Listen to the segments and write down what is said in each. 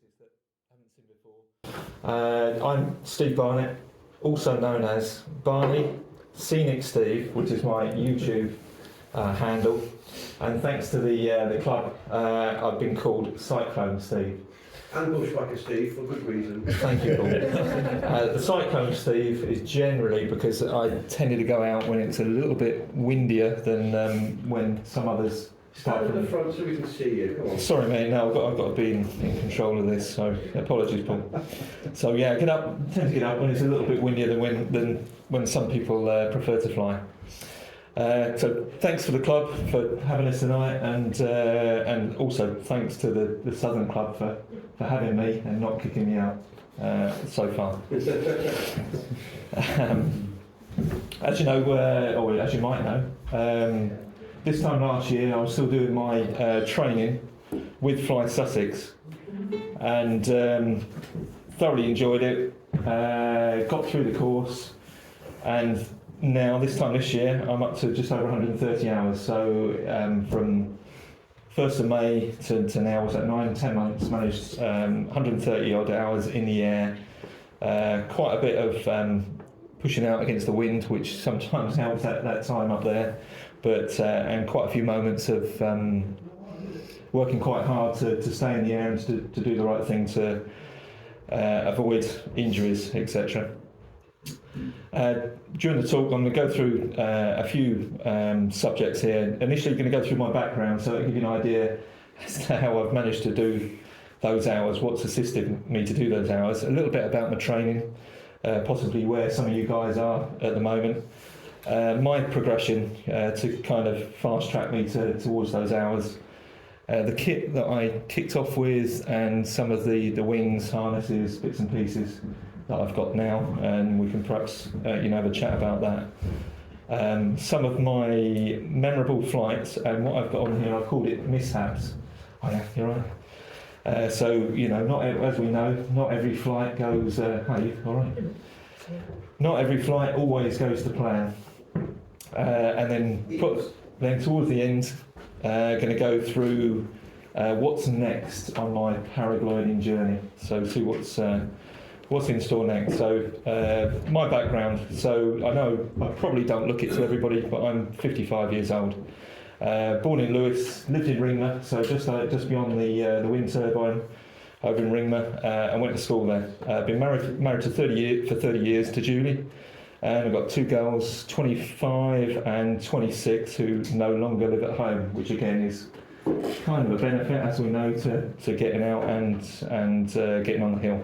faces that I haven't seen before. I'm Steve Barnett, also known as Barney, Scenic Steve, which is my YouTube handle. And thanks to the club, I've been called Cyclone Steve. And Bushwhacker Steve, for good reason. Thank you, Paul. The Cyclone Steve is generally because I tended to go out when it's a little bit windier than when some others start. Stand at the front so we can see you, come on. Sorry mate, no, I've got to be in control of this, so apologies Paul. So yeah, tend to get up when it's a little bit windier than when some people prefer to fly. So thanks for the club for having us tonight, and also thanks to the Southern Club for having me and not kicking me out so far. As you know, or as you might know, this time last year I was still doing my training with Fly Sussex, and thoroughly enjoyed it. Got through the course, and now this time this year I'm up to just over 130 hours. So from 1st of May to now, was that 9-10 months, managed 130 odd hours in the air. Quite a bit of pushing out against the wind, which sometimes helps at that time up there, but and quite a few moments of working quite hard to stay in the air and to do the right thing to avoid injuries, etc. During the talk I'm going to go through a few subjects here. Initially going to go through my background, so I'll give you an idea as to how I've managed to do those hours, what's assisted me to do those hours, a little bit about my training, possibly where some of you guys are at the moment, my progression to kind of fast track me towards those hours, the kit that I kicked off with, and some of the wings, harnesses, bits and pieces that I've got now, and we can perhaps have a chat about that. Some of my memorable flights, and what I've got on here, I've called it mishaps. Oh yeah, you're right. So not as we know, not every flight goes. Hey, all right. Not every flight always goes to plan, and then towards the end, going to go through what's next on my paragliding journey. So see what's in store next. So my background, so I know I probably don't look it to everybody, but I'm 55 years old. Born in Lewes, lived in Ringmer, so just beyond the wind turbine over in Ringmer, and went to school there. Been married for 30 years to Julie, and I've got two girls, 25 and 26, who no longer live at home, which again is kind of a benefit, as we know, to getting out and getting on the hill.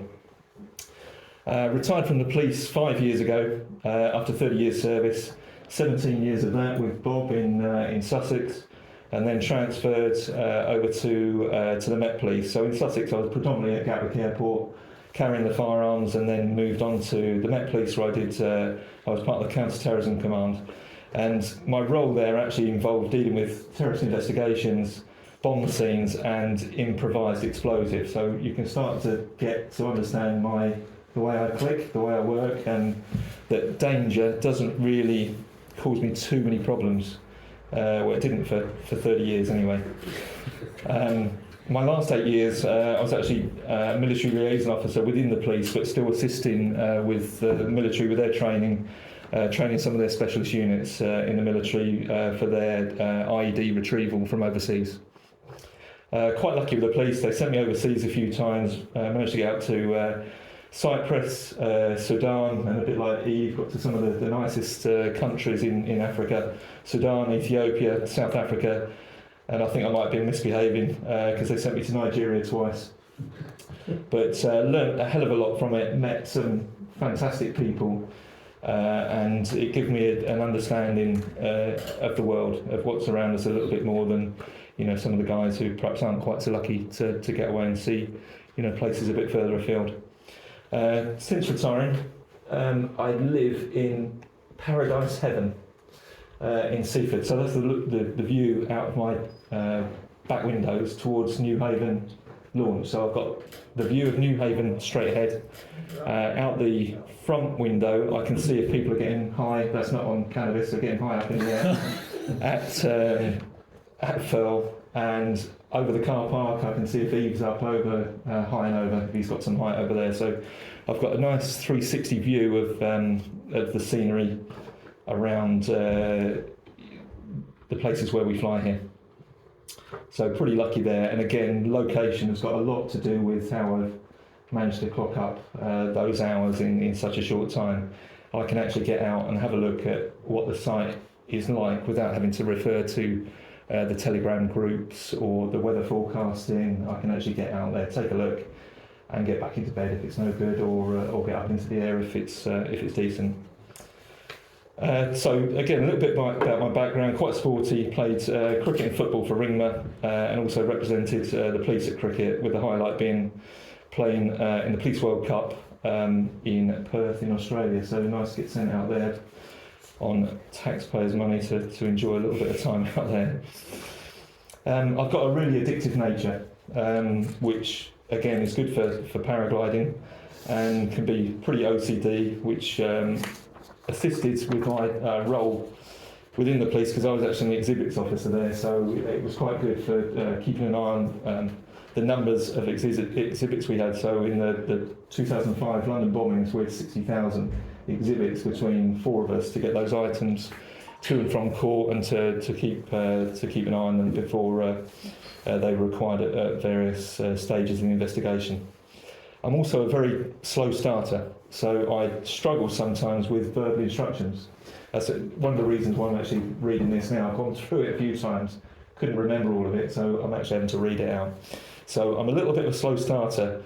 Retired from the police 5 years ago after 30 years service, 17 years of that with Bob in Sussex, and then transferred over to the Met Police. So in Sussex I was predominantly at Gatwick Airport carrying the firearms, and then moved on to the Met Police, where I was part of the Counter-Terrorism Command, and my role there actually involved dealing with terrorist investigations, bomb scenes and improvised explosives. So you can start to get to understand the way I click, the way I work, and that danger doesn't really cause me too many problems. Well, it didn't for 30 years anyway. My last 8 years, I was actually a military liaison officer within the police, but still assisting with the military with their training some of their specialist units in the military for their IED retrieval from overseas. Quite lucky with the police, they sent me overseas a few times, managed to get out to Cyprus, Sudan, and a bit like Eve, got to some of the nicest countries in Africa, Sudan, Ethiopia, South Africa, and I think I might have been misbehaving because they sent me to Nigeria twice. But learned a hell of a lot from it, met some fantastic people, and it gave me an understanding of the world, of what's around us a little bit more than some of the guys who perhaps aren't quite so lucky to get away and see places a bit further afield. Since retiring, I live in Paradise Heaven in Seaford. So that's the view out of my back windows towards New Haven launch. So I've got the view of New Haven straight ahead. Out the front window, I can see if people are getting high. That's not on cannabis. They're getting high up in the air at Firle, and over the car park I can see if Eve's up over high and over, if he's got some height over there. So I've got a nice 360 view of the scenery around the places where we fly here. So pretty lucky there, and again, location has got a lot to do with how I've managed to clock up those hours in such a short time. I can actually get out and have a look at what the site is like without having to refer to the Telegram groups or the weather forecasting. I can actually get out there, take a look, and get back into bed if it's no good, or get up into the air if it's decent. So again, a little bit about my background. Quite sporty. Played cricket and football for Ringmer, and also represented the police at cricket, with the highlight being playing in the Police World Cup in Perth in Australia. So nice to get sent out there on taxpayers' money to enjoy a little bit of time out there. I've got a really addictive nature, which again is good for paragliding, and can be pretty OCD, which assisted with my role within the police, because I was actually an exhibits officer there, so it was quite good for keeping an eye on the numbers of exhibits we had. So in the 2005 London bombings, we had 60,000 exhibits between four of us to get those items to and from court, and to keep an eye on them before they were required at various stages in the investigation. I'm also a very slow starter, so I struggle sometimes with verbal instructions. That's one of the reasons why I'm actually reading this now. I've gone through it a few times, couldn't remember all of it, so I'm actually having to read it out. So I'm a little bit of a slow starter,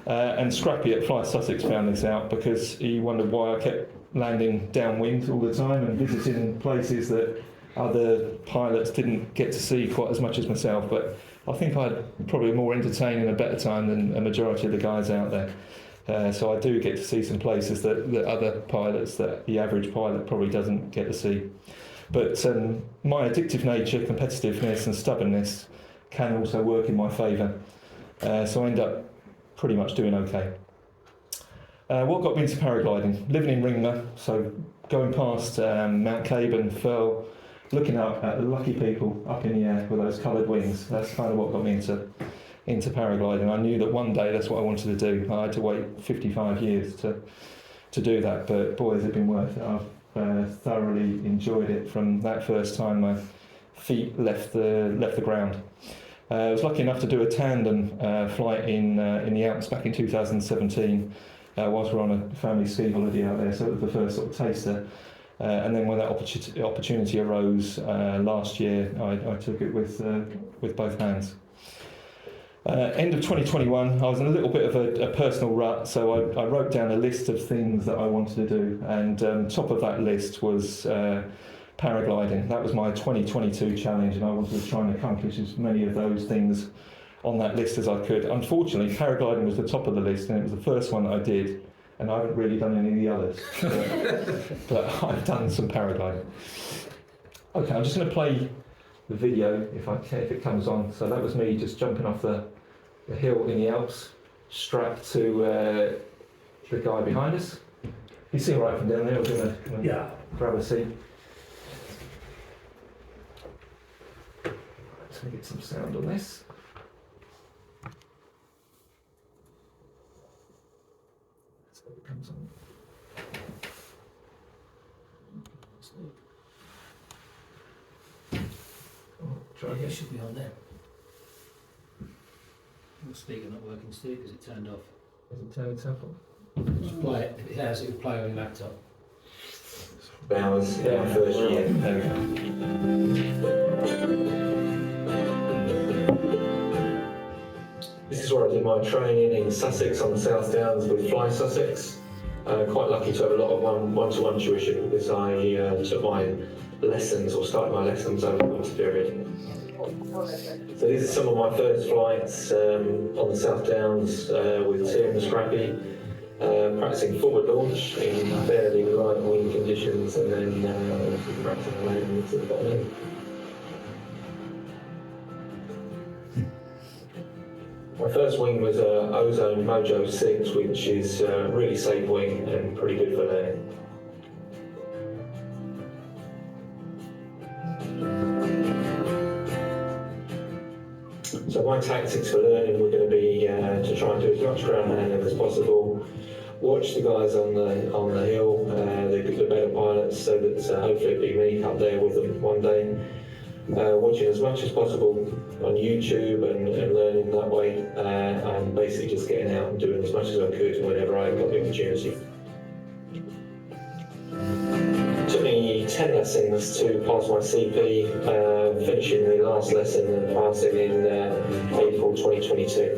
and Scrappy at Fly Sussex found this out, because he wondered why I kept landing downwind all the time and visiting places that other pilots didn't get to see quite as much as myself. But I think I had probably a more entertaining and a better time than a majority of the guys out there. So I do get to see some places that other pilots, that the average pilot probably doesn't get to see. But my addictive nature, competitiveness and stubbornness can also work in my favour. So I end up pretty much doing okay. What got me into paragliding? Living in Ringmer, so going past Mount Cabe and Firle, looking up at the lucky people up in the air with those coloured wings. That's kind of what got me into paragliding. I knew that one day that's what I wanted to do. I had to wait 55 years to do that, but boy, has it been worth it. I've thoroughly enjoyed it from that first time my feet left the ground. I was lucky enough to do a tandem flight in the Alps back in 2017, whilst we were on a family ski holiday out there. So it was the first sort of taster. And then when that opportunity arose last year, I took it with both hands. End of 2021, I was in a little bit of a personal rut, so I wrote down a list of things that I wanted to do, and top of that list was paragliding. That was my 2022 challenge, and I wanted to try and accomplish as many of those things on that list as I could. Unfortunately, paragliding was the top of the list, and it was the first one that I did, and I haven't really done any of the others, but I've done some paragliding. Okay, I'm just going to play the video if it comes on. So that was me just jumping off the hill in the Alps, strapped to the guy behind us. You see right from down there, we're going to grab a seat. Let's get some sound on this. So it comes on. Try again. It should be on there. Your speaker not working, Steve, because it turned off. Has it turned itself on? Just play it. If it has, it will play on your laptop. Bowers, my first year. There we go. This is where I did my training in Sussex on the South Downs with Fly Sussex. Quite lucky to have a lot of one-to-one tuition, because I took my lessons, or started my lessons over the last period. So these are some of my first flights on the South Downs with Tim and Scrappy, practicing forward launch in fairly light wind conditions, and then practicing landings at the bottom. My first wing was a Ozone Mojo 6, which is a really safe wing and pretty good for landing. So my tactics for learning were going to be to try and do as much ground handling as possible, watch the guys on the hill, the better pilots, so that hopefully it'd be me up there with them one day. Watching as much as possible on YouTube and learning that way, and basically just getting out and doing as much as I could whenever I got the opportunity. It took me 10 lessons to pass my CP, finishing the last lesson and passing in April 2022.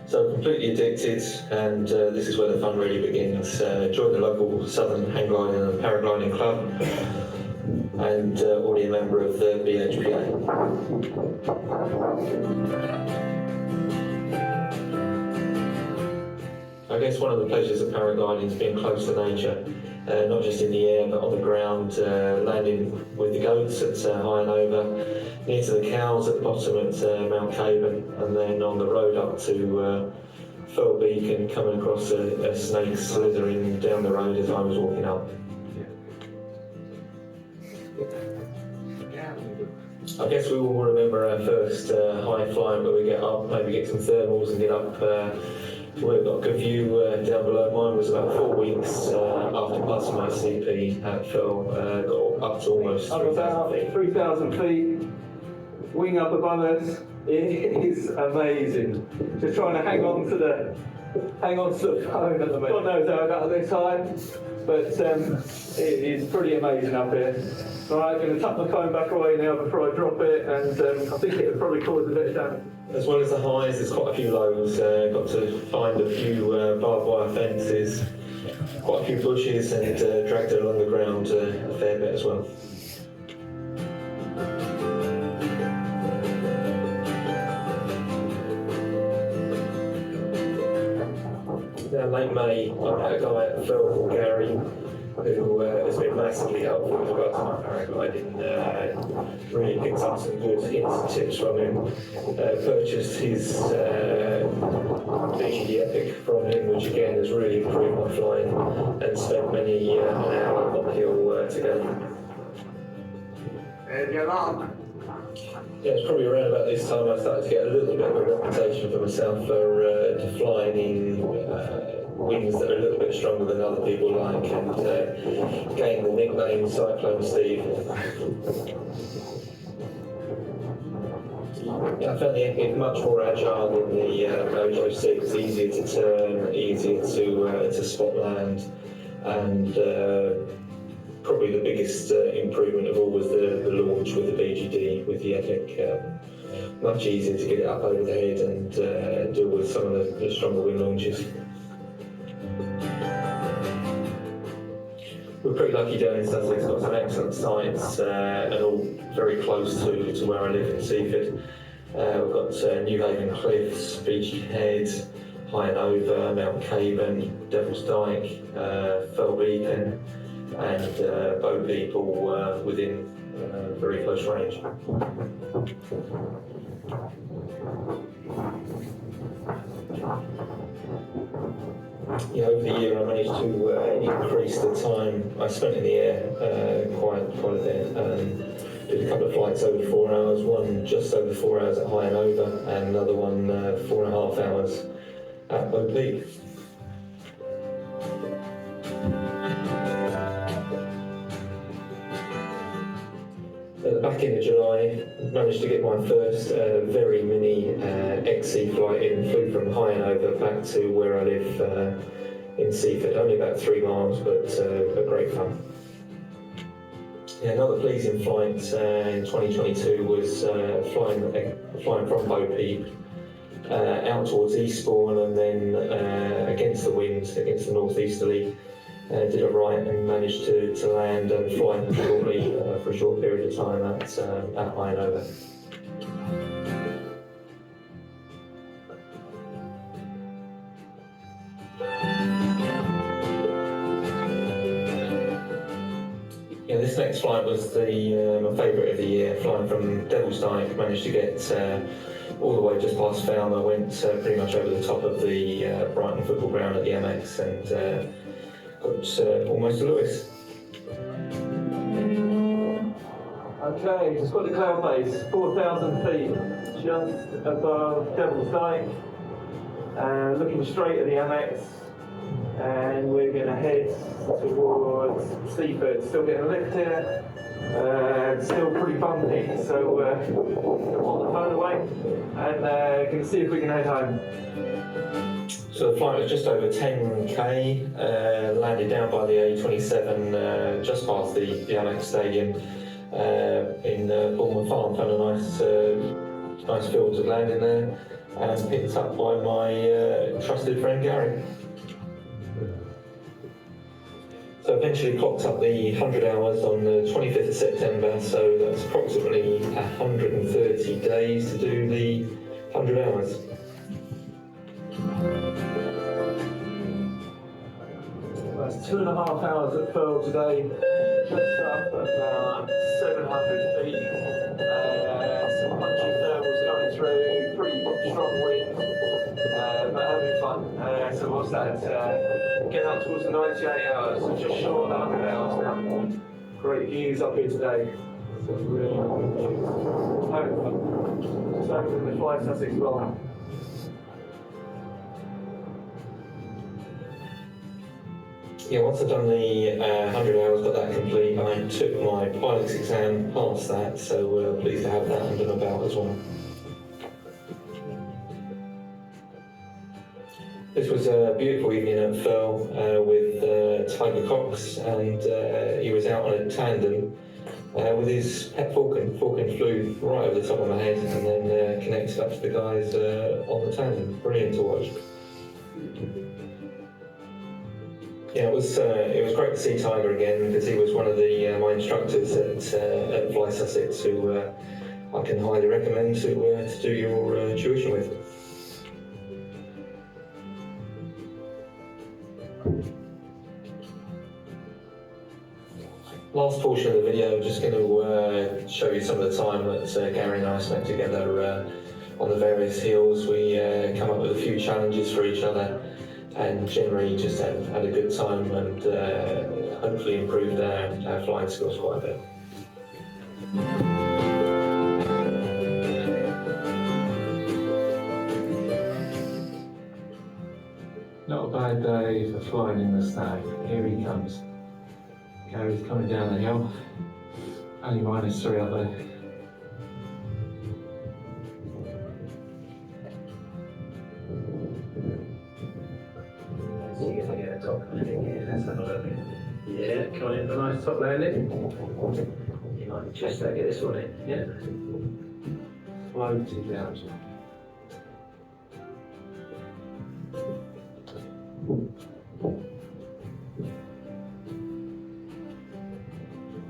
So completely addicted, and this is where the fun really begins. Joined the local Southern Hang Gliding and Paragliding Club, and already a member of the BHPA. I guess one of the pleasures of paragliding is being close to nature, not just in the air but on the ground, landing with the goats at High and Over, near to the cows at the bottom at Mount Caban, and then on the road up to Fell Beacon, coming across a snake slithering down the road as I was walking up. I guess we all remember our first high flying, where we get up, maybe get some thermals and get up. We've got a good view down below. Mine was about 4 weeks after passing my CP at Fell, got up to almost 3,000 feet. 3,000 feet, wing up above us. It is amazing. Just trying to hang on to the phone at the moment. God knows how I got this high, but it is pretty amazing up here. Right, I'm going to tuck my phone back away now before I drop it, and I think it would probably cause a bit of damage. As well as the highs, there's quite a few lows. Got to find a few barbed wire fences, quite a few bushes, and dragged it along the ground a fair bit as well. Now, late May, I met a guy at Fell called Gary, who has been massively helpful with regards to my paragliding. Really picked up some good hints and tips from him. Purchased his BGD Epic from him, which again has really improved my flying, and spent many an hour on the hill together. Yeah, it's probably around about this time I started to get a little bit of a reputation for myself for flying in winds that are a little bit stronger than other people like, and gained the nickname Cyclone Steve. Yeah, I found the Epic much more agile than the Mojo 6, easier to turn, easier to spot land, and probably the biggest improvement of all was the launch with the BGD, with the Epic. Much easier to get it up over the head and deal with some of the stronger wind launches. We're pretty lucky down in Sussex, got some excellent sites and all very close to where I live in Seaford. We've got Newhaven Cliffs, Beachy Head, High and Over, Mount Caban, Devil's Dyke, Fell Beacon, and boat people within very close range. Yeah, over the year I managed to increase the time I spent in the air quite a bit. Did a couple of flights over 4 hours, one just over 4 hours at High and Over, and another one 4.5 hours at Boat Peak. At the back end of July, managed to get my first very mini XC flight in. Flew from High and Over back to where I live in Seaford, only about 3 miles, but great fun. Yeah, another pleasing flight in 2022 was flying from Bo Peep out towards Eastbourne, and then against the winds, against the northeasterly, did a right and managed to land and fly shortly for a short period of time at High and Over. Yeah, this next flight was my favourite of the year. Flying from Devil's Dyke, managed to get all the way just past Falmouth. Went pretty much over the top of the Brighton football ground at the MX, and got almost to Lewis. Okay, just got the cloud base, 4,000 feet, just above Devil's Dyke, looking straight at the Amex, and we're going to head towards Seaford. Still getting a lift here, still pretty bumpy, so we'll put the phone away and can see if we can head home. So the flight was just over 10k, landed down by the A27 just past the Amex Stadium in Bournemouth Farm. Found a nice field to land in there, and picked up by my trusted friend Gary. So eventually clocked up the 100 hours on the 25th of September, so that's approximately 130 days to do the 100 hours. That's 2.5 hours at Pearl today, just up about 700 feet. Some punchy thermals going through, pretty strong wind, but having fun. So what's that? Getting up towards the 98 hours, so just short of 100 hours now. Great views up here today. So really good views. Having fun. Just over the Fly Sussex well. Yeah, once I've done the 100 hours, got that complete, I took my pilot's exam, passed that, so pleased to have that under my belt as well. This was a beautiful evening at Firle with Tiger Cox, and he was out on a tandem with his pet falcon. Falcon flew right over the top of my head and then connected up to the guys on the tandem. Brilliant to watch. Yeah, it was great to see Tiger again, because he was one of my instructors at Fly Sussex, who I can highly recommend to do your tuition with. Last portion of the video, just going to show you some of the time that Gary and I spent together on the various hills. We come up with a few challenges for each other, and generally just had a good time, and hopefully improved our flying skills quite a bit. Not a bad day for flying in the snow. Here he comes. Gary's coming down the hill. Only -3 up there. So you're going to get a top landing here. Let's have a look. Yeah, come on in for a nice top landing. You might just get this one in. Yeah. Floated out.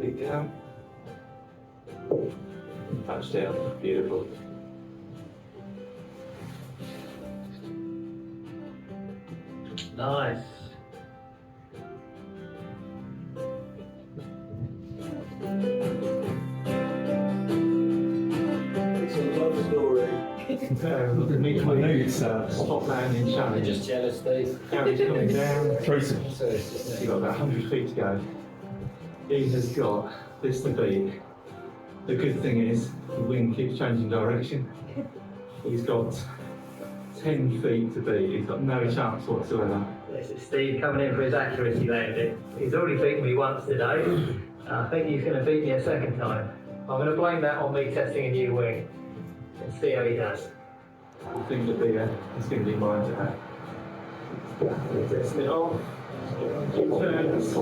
Big down. Touchdown. Beautiful. Nice. It's a love story. Meet my new spot landing You're challenge. just jealous, Steve. Gary's coming down. Tracy. So it's just You've got about 100 feet to go. He has got this to beat. The good thing is, the wind keeps changing direction. He's got 10 feet to beat. He's got no chance whatsoever. This is Steve coming in for his accuracy landing. He's already beaten me once today. I think he's going to beat me a second time. I'm going to blame that on me testing a new wing and see how he does. I think that he's going to be mine today. Testing it off. Two turns.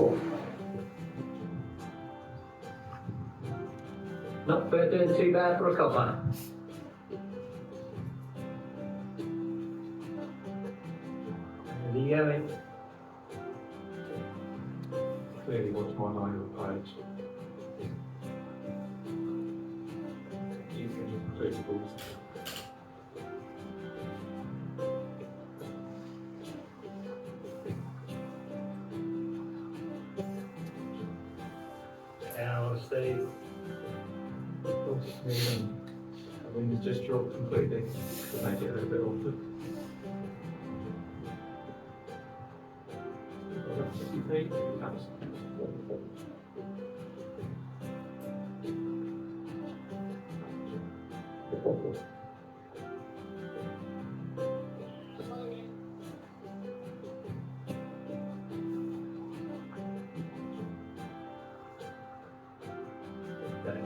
Not doing too bad for a copper. There you going. Clearly watch my line of approach. Using principles. Now, Steve. The wind has just dropped completely to make it a little bit awkward. About 50 feet, here it comes. Don't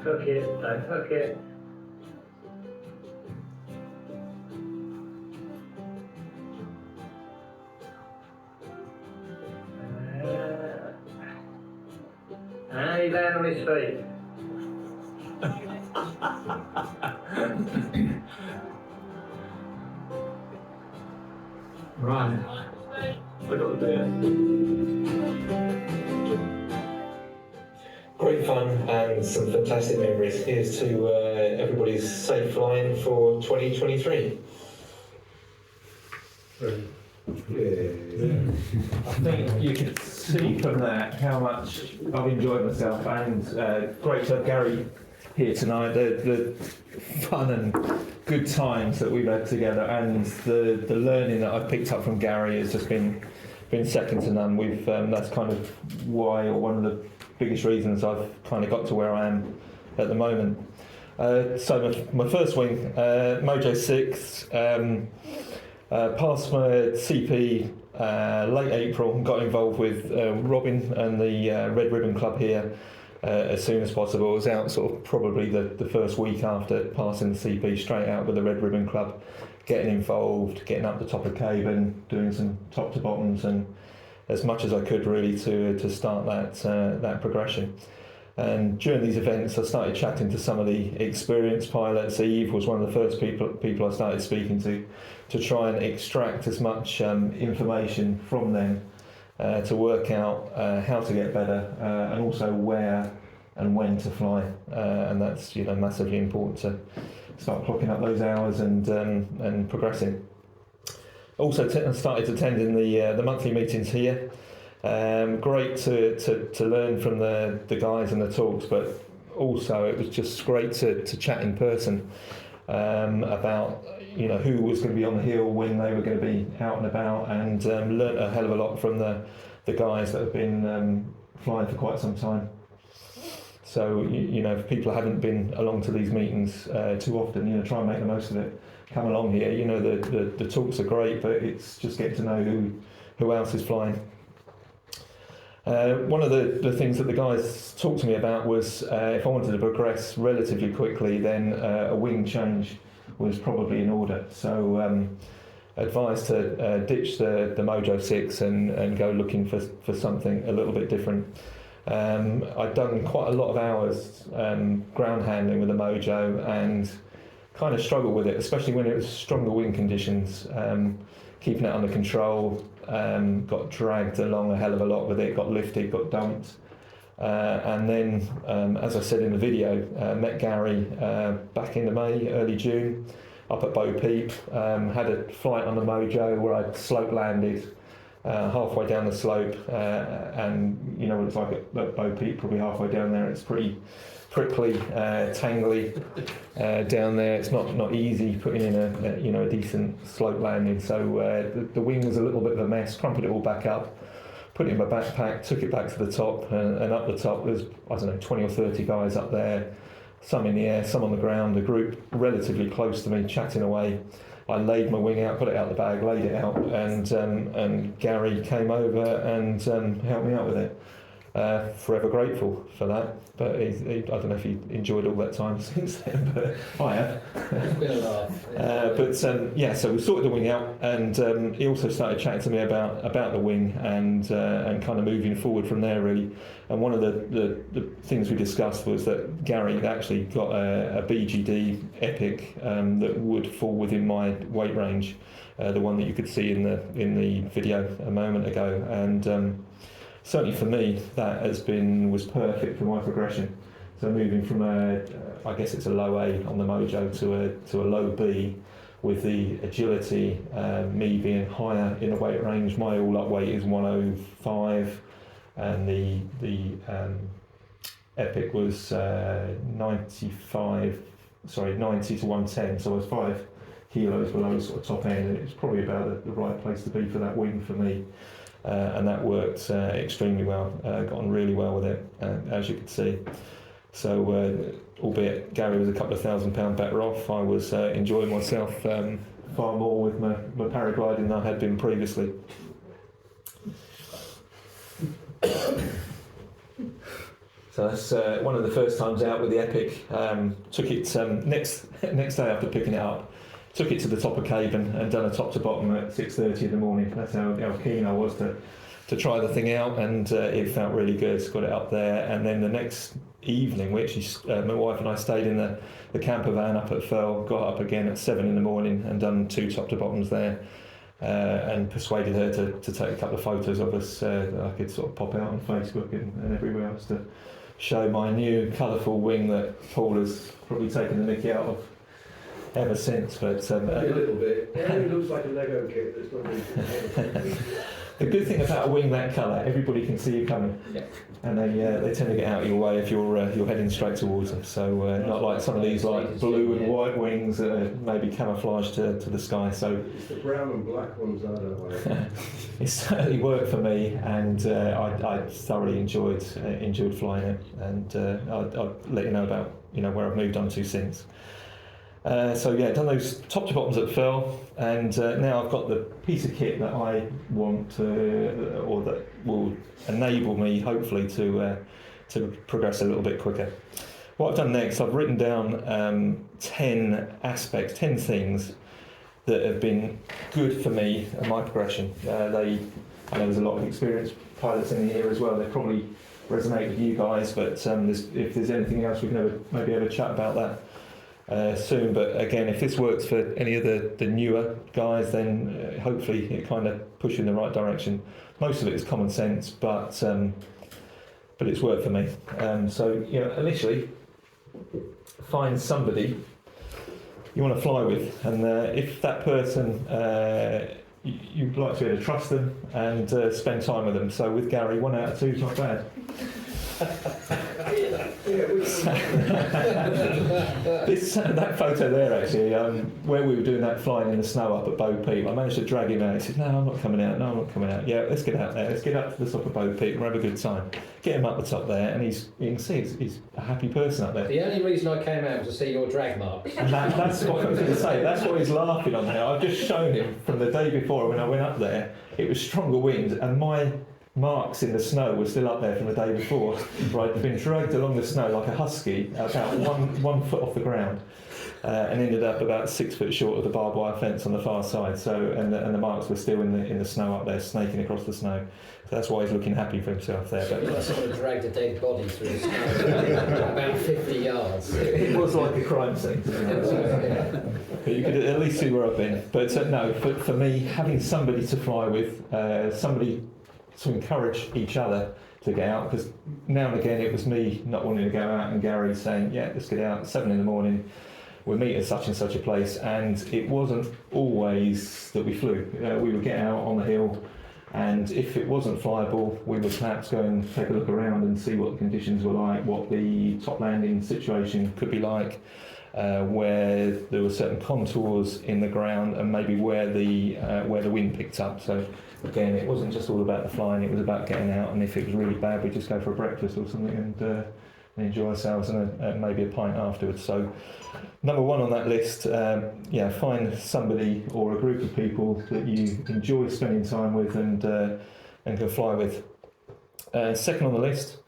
hook it, don't hook it. And he land on his feet. Right. I got the beer. Great fun and some fantastic memories. Here's to everybody's safe flying for 2023. I think you can see from that how much I've enjoyed myself, and great to have Gary here tonight. The fun and good times that we've had together, and the learning that I've picked up from Gary has just been second to none. That's kind of why, or one of the biggest reasons I've kind of got to where I am at the moment. So my first wing, Mojo 6. Passed my CP late April and got involved with Robin and the Red Ribbon Club here as soon as possible. I was out sort of probably the first week after passing the CP, straight out with the Red Ribbon Club, getting involved, getting up the top of cabin, doing some top to bottoms, and as much as I could really to start that progression. And during these events, I started chatting to some of the experienced pilots. Eve was one of the first people I started speaking to try and extract as much information from them to work out how to get better and also where and when to fly. And that's massively important to start clocking up those hours and progressing. Also started attending the monthly meetings here. Great to learn from the guys and the talks, but also it was just great to chat in person about who was going to be on the hill, when they were going to be out and about, and learnt a hell of a lot from the guys that have been flying for quite some time. So if people haven't been along to these meetings too often, try and make the most of it. Come along here. The talks are great, but it's just getting to know who else is flying. One of the things that the guys talked to me about was if I wanted to progress relatively quickly, then a wing change was probably in order. So advised to ditch the Mojo 6 and go looking for something a little bit different. I'd done quite a lot of hours ground handling with the Mojo and kind of struggled with it, especially when it was stronger wind conditions. Keeping it under control, got dragged along a hell of a lot with it, got lifted, got dumped. And then, as I said in the video, met Gary back in May, early June, up at Bo Peep. Had a flight on the Mojo where I slope landed halfway down the slope, and what it's like at Bo Peep, probably halfway down there, it's pretty prickly, tangly down there. It's not easy putting in a decent slope landing. So the wing was a little bit of a mess. Crumpled it all back up, put it in my backpack, took it back to the top, and up the top there's 20 or 30 guys up there, some in the air, some on the ground. A group relatively close to me chatting away. I laid my wing out, put it out the bag, laid it out, and Gary came over and helped me out with it. Forever grateful for that, but I don't know if he enjoyed all that time since then, but I have. It's been a laugh. So we sorted the wing out, and he also started chatting to me about the wing and kind of moving forward from there really. And one of the things we discussed was that Gary had actually got a BGD Epic that would fall within my weight range, the one that you could see in the video a moment ago, and certainly for me, that was perfect for my progression. So moving from I guess it's a low A on the Mojo to a low B, with the agility, me being higher in the weight range. My all-up weight is 105, and the Epic was 90 to 110. So I was 5 kilos below sort of top end, and it's probably about the right place to be for that wing for me. And that worked extremely well. Got on really well with it, as you could see. So albeit Gary was a couple of £1,000 better off. I was enjoying myself far more with my paragliding than I had been previously. So that's one of the first times out with the Epic. Took it next day after picking it up. Took it to the top of Cavan and done a top to bottom at 6:30 in the morning. That's how keen I was to try the thing out, and it felt really good. Got it up there, and then the next evening, my wife and I stayed in the camper van up at Firle. Got up again at 7 in the morning and done 2 top to bottoms there. And persuaded her to take a couple of photos of us that I could sort of pop out on Facebook and everywhere else to show my new colourful wing that Paul has probably taken the mickey out of ever since. But Maybe a little bit. It only looks like a Lego kit. That's not really. the good thing about a wing that colour, everybody can see you coming, and they tend to get out of your way if you're heading straight towards them. So not like some of these like blue and white wings that are maybe camouflaged to the sky. So It's the brown and black ones I don't like. it certainly worked for me, and I thoroughly enjoyed flying it, and I'll let you know about where I've moved on to since. So yeah, done those top to bottoms at Firle, and now I've got the piece of kit that I want or that will enable me hopefully to progress a little bit quicker. What I've done next, I've written down 10 aspects, 10 things that have been good for me and my progression. I know there's a lot of experienced pilots in here as well. They probably resonate with you guys, but if there's anything else, we can maybe have a chat about that soon. But again, if this works for any of the newer guys, then hopefully it kind of pushes you in the right direction. Most of it is common sense, but it's worked for me. So initially, find somebody you want to fly with, and if that person you'd like to be able to trust them and spend time with them. So with Gary, 1 out of 2 is not bad. That photo there actually, where we were doing that flying in the snow up at Bow Peak, I managed to drag him out. He said, "No, I'm not coming out. No, I'm not coming out. Yeah, let's get out there. Let's get up to the top of Bow Peak. We'll have a good time." Get him up the top there, and you can see he's a happy person up there. The only reason I came out was to see your drag marks. And that's what I was going to say. That's what he's laughing on there. I've just shown him from the day before when I went up there. It was stronger wind, and my marks in the snow were still up there from the day before. Right, they've been dragged along the snow like a husky, about one foot off the ground, and ended up about 6 foot short of the barbed wire fence on the far side. So, and the marks were still in the snow up there, snaking across the snow. So that's why he's looking happy for himself there. But I sort of dragged a dead body through the snow about 50 yards. it was like a crime scene. But you could at least see where I've been. But no, for me, having somebody to fly with, somebody to encourage each other to get out, because now and again it was me not wanting to go out and Gary saying, "Yeah, let's get out at 7 in the morning, we'll meet at such and such a place," and it wasn't always that we flew. We would get out on the hill, and if it wasn't flyable, we would perhaps go and take a look around and see what the conditions were like, what the top landing situation could be like, where there were certain contours in the ground, and maybe where the wind picked up. So again, it wasn't just all about the flying, it was about getting out, and if it was really bad, we'd just go for a breakfast or something and enjoy ourselves and maybe a pint afterwards. So number 1 on that list, find somebody or a group of people that you enjoy spending time with and can fly with. Second on the list,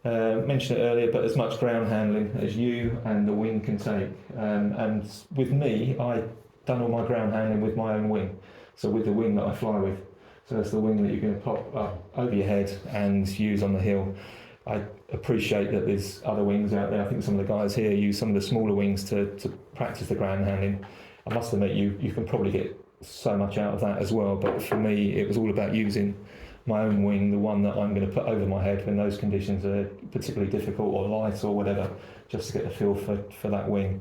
mentioned it earlier, but as much ground handling as you and the wing can take. And with me, I've done all my ground handling with my own wing, so with the wing that I fly with. So that's the wing that you can pop up over your head and use on the hill. I appreciate that there's other wings out there. I think some of the guys here use some of the smaller wings to practice the ground handling. I must admit, you can probably get so much out of that as well, but for me it was all about using my own wing, the one that I'm going to put over my head when those conditions are particularly difficult or light or whatever, just to get the feel for that wing.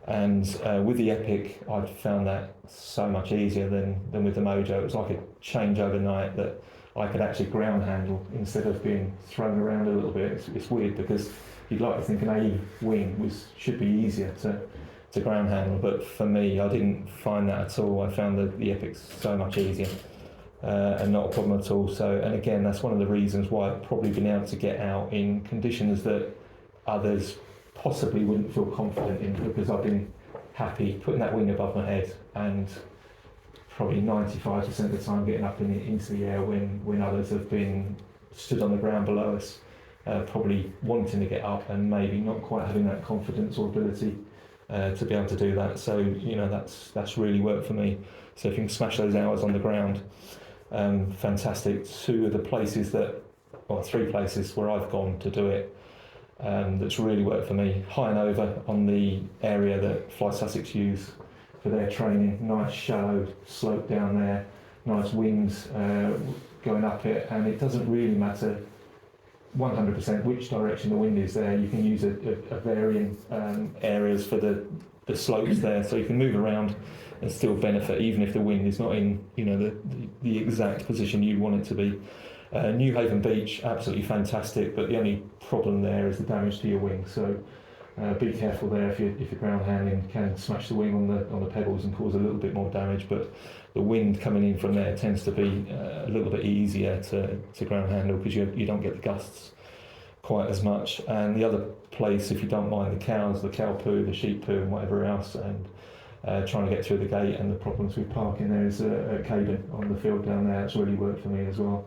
And with the Epic, I'd found that so much easier than with the Mojo. It was like a change overnight that I could actually ground handle instead of being thrown around a little bit. It's weird because you'd like to think an A wing should be easier to ground handle, but for me, I didn't find that at all. I found the Epic so much easier and not a problem at all. So, and again, that's one of the reasons why I've probably been able to get out in conditions that others possibly wouldn't feel confident in, because I've been happy putting that wing above my head and probably 95% of the time getting up into the air when others have been stood on the ground below us, probably wanting to get up and maybe not quite having that confidence or ability to be able to do that. So that's really worked for me. So if you can smash those hours on the ground, fantastic. Three places where I've gone to do it, that's really worked for me. High and over on the area that Fly Sussex use for their training. Nice shallow slope down there, nice wings going up it, and it doesn't really matter 100% which direction the wind is there. You can use a varying areas for the slopes there, so you can move around and still benefit even if the wind is not in the exact position you want it to be. New Haven Beach, absolutely fantastic, but the only problem there is the damage to your wing. So be careful there if your ground handling can smash the wing on the pebbles and cause a little bit more damage. But the wind coming in from there tends to be a little bit easier to ground handle, because you don't get the gusts quite as much. And the other place, if you don't mind the cows, the cow poo, the sheep poo, and whatever else, and trying to get through the gate and the problems with parking there is a cabin on the field down there. It's really worked for me as well.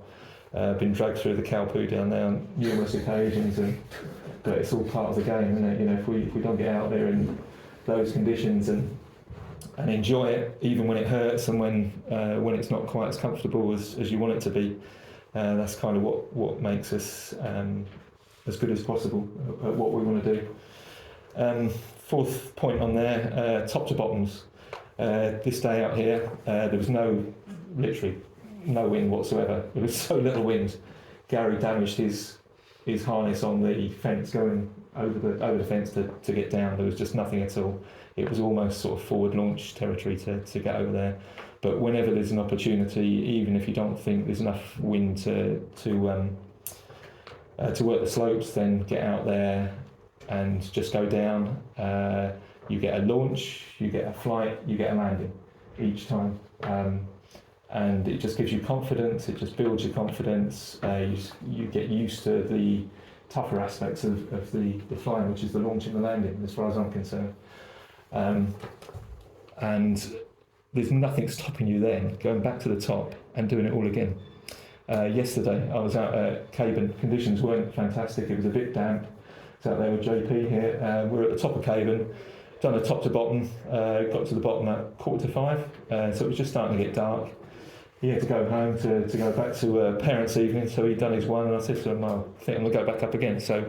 Been dragged through the cow poo down there on numerous occasions, but it's all part of the game, isn't it? If we don't get out there in those conditions and enjoy it, even when it hurts and when it's not quite as comfortable as you want it to be, that's kind of what makes us as good as possible at what we want to do. Fourth point on there, top to bottoms. This day out here, there was literally no wind whatsoever. There was so little wind. Gary damaged his harness on the fence going over the fence to get down. There was just nothing at all. It was almost sort of forward launch territory to get over there. But whenever there's an opportunity, even if you don't think there's enough wind to work the slopes, then get out there and just go down. You get a launch, you get a flight, you get a landing each time. And it just gives you confidence, it just builds your confidence. You get used to the tougher aspects of the flying, which is the launch and the landing, as far as I'm concerned. And there's nothing stopping you then going back to the top and doing it all again. Yesterday I was out at Caban. Conditions weren't fantastic, it was a bit damp. I was out there with JP here. We're at the top of Caban, done a top to bottom, got to the bottom at 4:45, so it was just starting to get dark. He had to go home to go back to parents' evening, so he'd done his one, and I said to him, I think I'm going to go back up again. So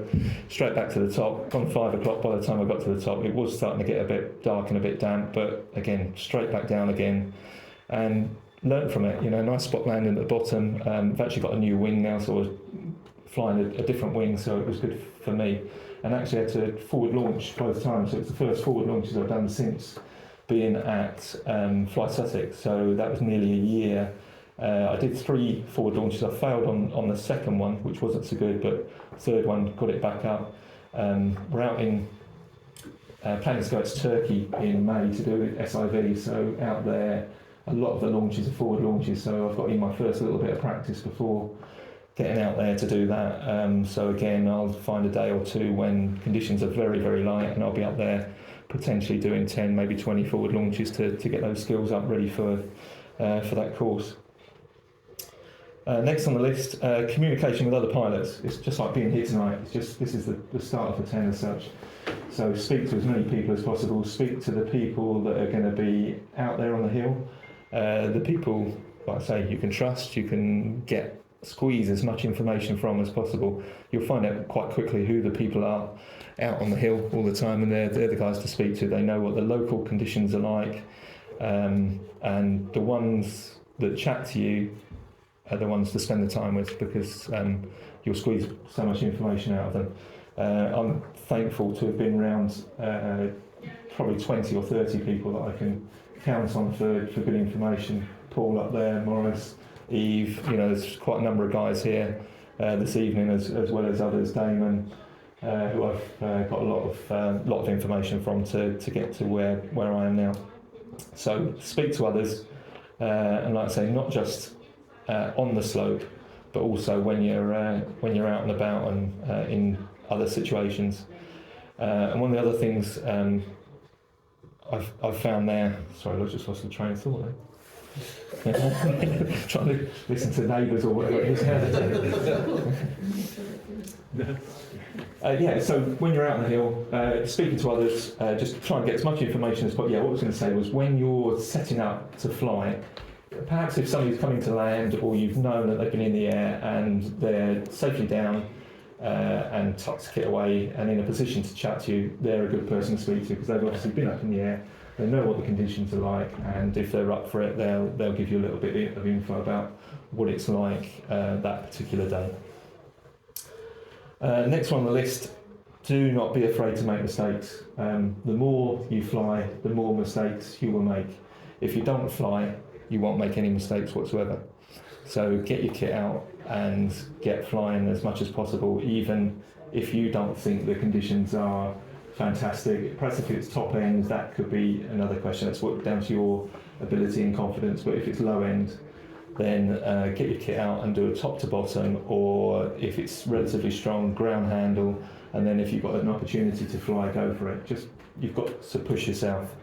straight back to the top. Gone 5 o'clock by the time I got to the top. It was starting to get a bit dark and a bit damp, but again, straight back down again, and learnt from it. Nice spot landing at the bottom. I've actually got a new wing now, so I was flying a different wing, so it was good for me. And actually had to forward launch both times, so it's the first forward launches I've done since being at Fly Sussex, so that was nearly a year. I did 3 forward launches. I failed on the second one, which wasn't so good, but third one got it back up. We're out in planning to go to Turkey in May to do SIV, so out there a lot of the launches are forward launches, so I've got in my first little bit of practice before getting out there to do that. So again, I'll find a day or two when conditions are very, very light, and I'll be up there potentially doing 10, maybe 20 forward launches to get those skills up ready for that course. Next on the list, communication with other pilots. It's just like being here tonight. This is the start of the 10 as such. So speak to as many people as possible. Speak to the people that are going to be out there on the hill. The people, like I say, you can trust. You can squeeze as much information from as possible. You'll find out quite quickly who the people are out on the hill all the time, and they're the guys to speak to. They know what the local conditions are like, and the ones that chat to you are the ones to spend the time with, because you'll squeeze so much information out of them. I'm thankful to have been around probably 20 or 30 people that I can count on for good information. Paul up there, Morris, Eve, there's quite a number of guys here this evening, as well as others, Damon, who I've got a lot of information from to get to where I am now. So speak to others, and like I say, not just on the slope, but also when you're out and about and in other situations. And one of the other things I've found there, sorry, I just lost the train of thought there. Trying to listen to neighbours or whatever. Yeah, so when you're out on the hill, speaking to others, just try and get as much information as possible. Yeah, what I was going to say was when you're setting up to fly, perhaps if somebody's coming to land or you've known that they've been in the air and they're safely down and tucked kit away and in a position to chat to you, they're a good person to speak to because they've obviously been up in the air, they know what the conditions are like, and if they're up for it, they'll give you a little bit of info about what it's like that particular day. Next one on the list, do not be afraid to make mistakes. The more you fly, the more mistakes you will make. If you don't fly, you won't make any mistakes whatsoever. So get your kit out and get flying as much as possible, even if you don't think the conditions are fantastic. Perhaps if it's top end, that could be another question. That's down to your ability and confidence. But if it's low end, then get your kit out and do a top to bottom, or if it's relatively strong, ground handle, and then if you've got an opportunity to fly, go for it. Just you've got to push yourself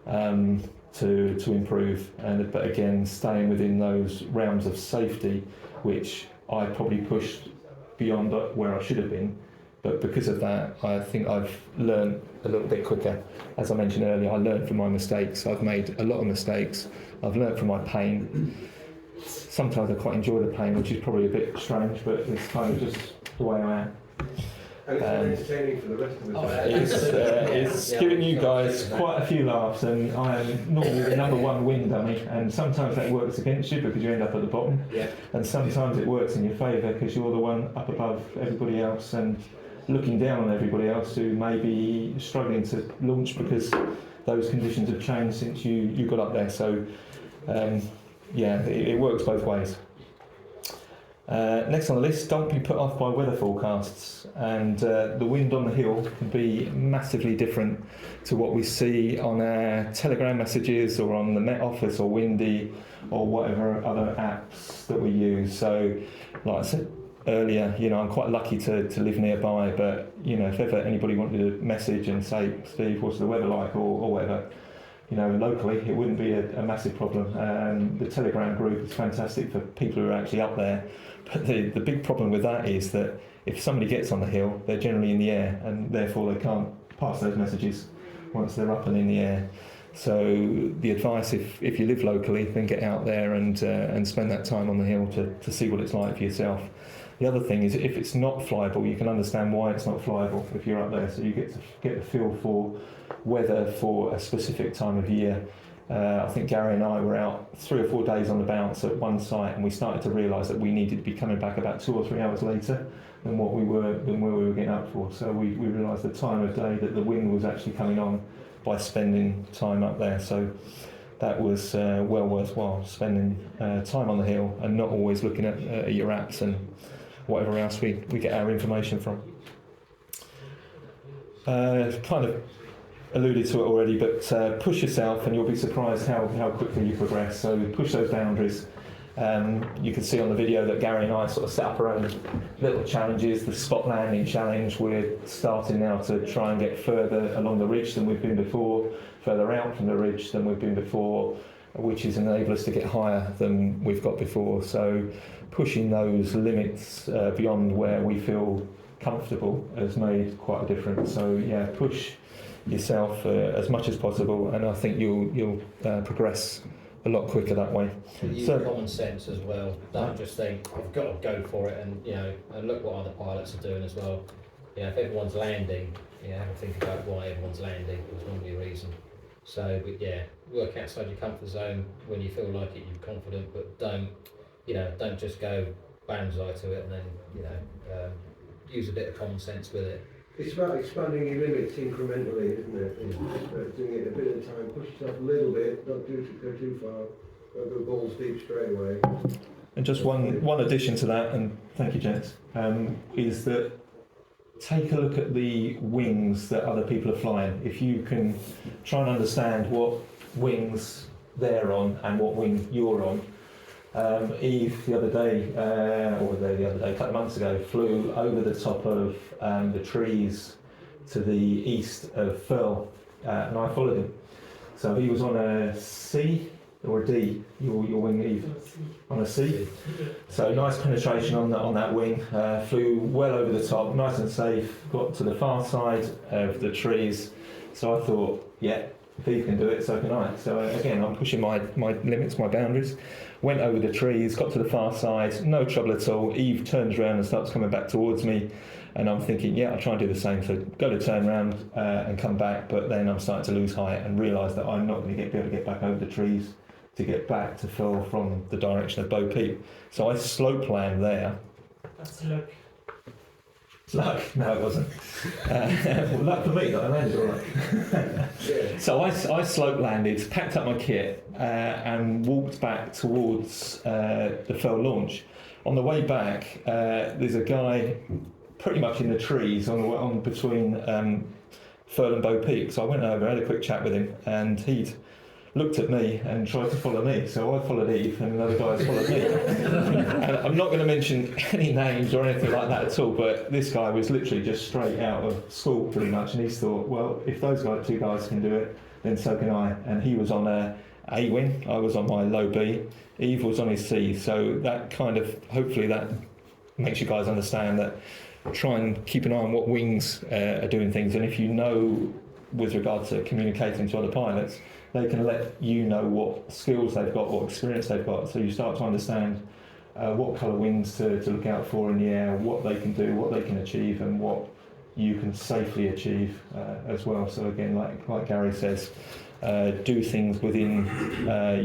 to improve, but again, staying within those realms of safety, which I probably pushed beyond where I should have been. But because of that, I think I've learned a little bit quicker. As I mentioned earlier, I learned from my mistakes. I've made a lot of mistakes. I've learned from my pain. Sometimes I quite enjoy the pain, which is probably a bit strange, but it's kind of just the way I am. And it's entertaining for the rest of us. It's giving you guys quite a few laughs, and I am normally the number one wing dummy, and sometimes that works against you because you end up at the bottom, and sometimes it works in your favour because you're the one up above everybody else and looking down on everybody else who may be struggling to launch because those conditions have changed since you got up there. So it works both ways. Next on the list, don't be put off by weather forecasts, and the wind on the hill can be massively different to what we see on our Telegram messages or on the Met Office or Windy or whatever other apps that we use. So like I said earlier, I'm quite lucky to live nearby, but if ever anybody wanted to message and say, Steve, what's the weather like or whatever, locally it wouldn't be a massive problem. The Telegram group is fantastic for people who are actually up there, but the big problem with that is that if somebody gets on the hill, they're generally in the air, and therefore they can't pass those messages once they're up and in the air. So the advice, if you live locally, then get out there and spend that time on the hill to see what it's like for yourself. The other thing is, if it's not flyable, you can understand why it's not flyable if you're up there, so you get to get a feel for weather for a specific time of year. I think Gary and I were out 3 or 4 days on the bounce at one site, and we started to realise that we needed to be coming back about 2 or 3 hours later than where we were getting up for. So we realised the time of day that the wind was actually coming on by spending time up there. So that was well worthwhile, spending time on the hill and not always looking at your apps and whatever else we get our information from. Kind of alluded to it already, but push yourself and you'll be surprised how quickly you progress. So push those boundaries. You can see on the video that Gary and I sort of set up our own little challenges. The spot landing challenge, we're starting now to try and get further along the ridge than we've been before, further out from the ridge than we've been before, which is enable us to get higher than we've got before. So pushing those limits beyond where we feel comfortable has made quite a difference. So yeah, push yourself as much as possible, and I think you'll progress a lot quicker that way. Use common sense as well. Don't just think I've got to go for it, and and look what other pilots are doing as well. If everyone's landing, have a think about why everyone's landing. There's normally a reason. So work outside your comfort zone when you feel like it. You're confident, but don't just go banzai to it, and then use a bit of common sense with it. It's about expanding your limits incrementally, isn't it? It's about doing it a bit at a time. Push yourself a little bit, not go too far. Don't go balls deep straight away. And just one addition to that, and thank you, gents, is that take a look at the wings that other people are flying. If you can try and understand what wings they're on and what wing you're on. Eve the other day, a couple of months ago, flew over the top of the trees to the east of Firle, and I followed him. So he was on a C or a D, your wing, Eve? On a C. So nice penetration on that wing, flew well over the top, nice and safe, got to the far side of the trees. So I thought, yeah, if Eve can do it, so can I. So again, I'm pushing my limits, my boundaries. Went over the trees, got to the far side, no trouble at all. Eve turns around and starts coming back towards me. And I'm thinking, yeah, I'll try and do the same. So go to turn around and come back, but then I'm starting to lose height and realise that I'm not going to be able to get back over the trees to get back to Firle from the direction of Bo Peep. So I slope land there. That's luck. Luck? No, it wasn't. Well, luck for me that I landed all right. So I slope landed, packed up my kit and walked back towards the Firle launch. On the way back, there's a guy pretty much in the trees on between Firle and Bo Peep. So I went over, had a quick chat with him, and he'd looked at me and tried to follow me. So I followed Eve, and another guy's followed me. And I'm not going to mention any names or anything like that at all, but this guy was literally just straight out of school pretty much, and he's thought, well, if those two guys can do it, then so can I. And he was on a wing, I was on my low B, Eve was on his C. So that kind of, hopefully that makes you guys understand that try and keep an eye on what wings are doing things, and if you know with regard to communicating to other pilots, they can let you know what skills they've got, what experience they've got, so you start to understand what colour wings to look out for in the air, what they can do, what they can achieve, and what you can safely achieve as well. So again, like Gary says, do things within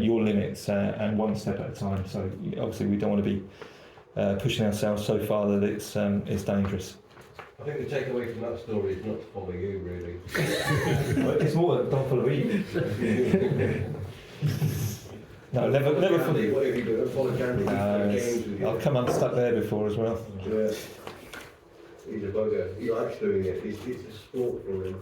your limits and one step at a time. So obviously we don't want to be pushing ourselves so far that it's dangerous. I think the takeaway from that story is not to follow you, really. It's more that don't follow me. No, never follow. What have you done? Follow Candy. Games with you. I've come unstuck there before as well. Yeah. He's a bugger. He likes doing it. It's a sport for him.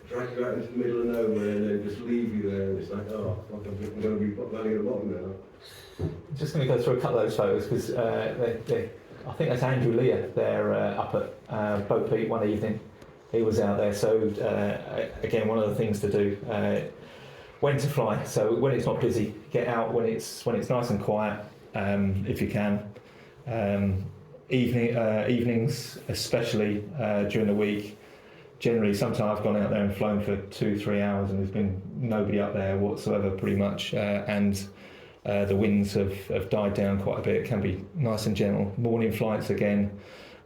Drag you out into the middle of nowhere and then just leave you there. And it's like, oh, fuck, I'm going to be landing at the bottom now. Just going to go through a couple of those photos because I think that's Andrew Lear there up at Bo Peep one evening. He was out there. So again, one of the things to do when to fly. So when it's not busy, get out when it's nice and quiet if you can. Evenings, especially during the week. Generally, sometimes I've gone out there and flown for 2-3 hours and there's been nobody up there whatsoever pretty much, and the winds have died down quite a bit. It can be nice and gentle. Morning flights again,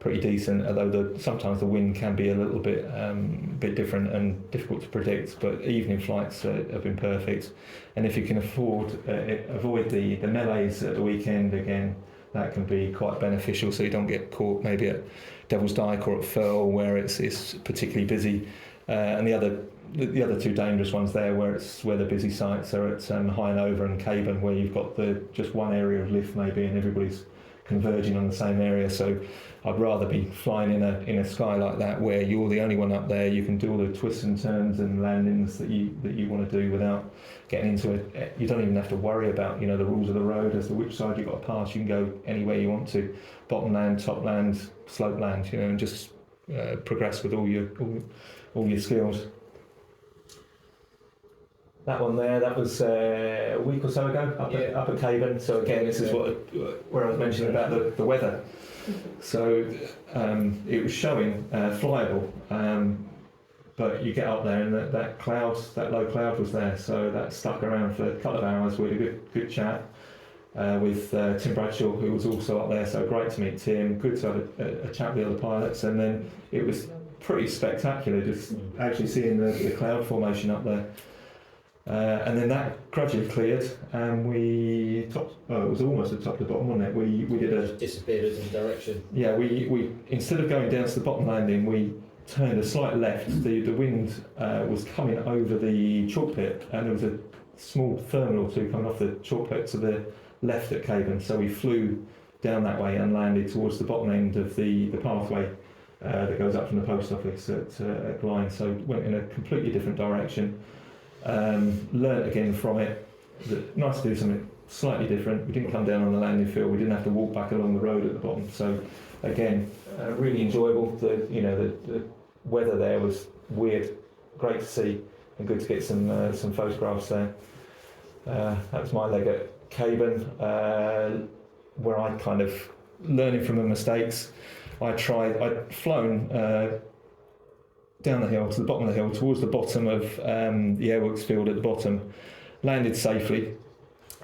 pretty decent, although sometimes the wind can be a little bit different and difficult to predict, but evening flights have been perfect. And if you can avoid the melees at the weekend, again, that can be quite beneficial so you don't get caught maybe at Devil's Dyke or at Firle where it's particularly busy. And the other two dangerous ones there where the busy sites are at High-and-Over and Caban, where you've got just one area of lift maybe and everybody's converging on the same area. So I'd rather be flying in a sky like that where you're the only one up there. You can do all the twists and turns and landings that you want to do without getting into it. You don't even have to worry about the rules of the road as to which side you've got to pass. You can go anywhere you want to, bottom land, top land, slope land, and just progress with all your skills. That one there, that was a week or so ago up at Caban. So again, this is where I was mentioning about the weather. So it was showing flyable, but you get up there and that low cloud was there. So that stuck around for a couple of hours. We had a good chat with Tim Bradshaw, who was also up there. So great to meet Tim. Good to have a chat with the other pilots, and then it was pretty spectacular just actually seeing the cloud formation up there. And then that gradually cleared, and it was almost at the top of the bottom, wasn't it? We did disappeared in direction. Yeah, we instead of going down to the bottom landing, we turned a slight left. The wind was coming over the chalk pit, and there was a small thermal or two coming off the chalk pit to the left at Caban. So we flew down that way and landed towards the bottom end of the pathway that goes up from the post office at Glynde. So went in a completely different direction. Learnt again from it. Nice to do something slightly different. We didn't come down on the landing field. We didn't have to walk back along the road at the bottom. So again, really enjoyable. The weather there was weird, great to see, and good to get some photographs there. That was my leg at Caban, where I kind of learning from the mistakes. I'd flown down the hill to the bottom of the hill, towards the bottom of the airworks field at the bottom, landed safely,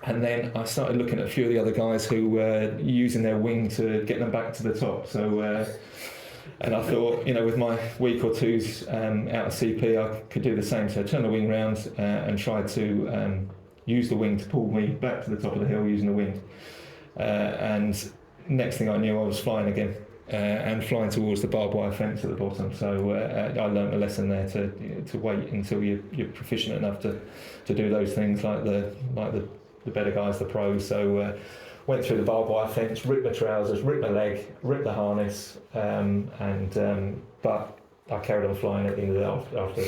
and then I started looking at a few of the other guys who were using their wing to get them back to the top. So, and I thought, with my week or two's out of CP, I could do the same. So I turned the wing round and tried to use the wing to pull me back to the top of the hill using the wind. And next thing I knew, I was flying again. And flying towards the barbed wire fence at the bottom. So I learnt a lesson there to wait until you're proficient enough to do those things like the better guys, the pros. So went through the barbed wire fence, ripped my trousers, ripped my leg, ripped the harness, but I carried on flying at the end of the after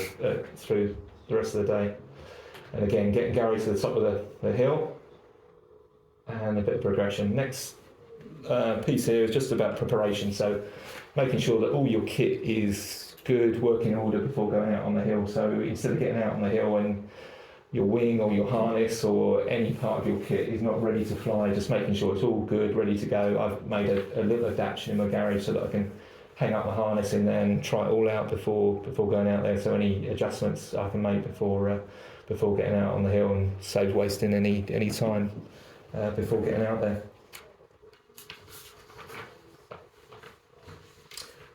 through the rest of the day. And again, getting Gary to the top of the hill and a bit of progression. Next piece here is just about preparation, so making sure that all your kit is good, working in order before going out on the hill. So instead of getting out on the hill and your wing or your harness or any part of your kit is not ready to fly, just making sure it's all good, ready to go. I've made a little adaptation in my garage so that I can hang up my harness in there and try it all out before going out there, so any adjustments I can make before getting out on the hill, and saves wasting any time before getting out there.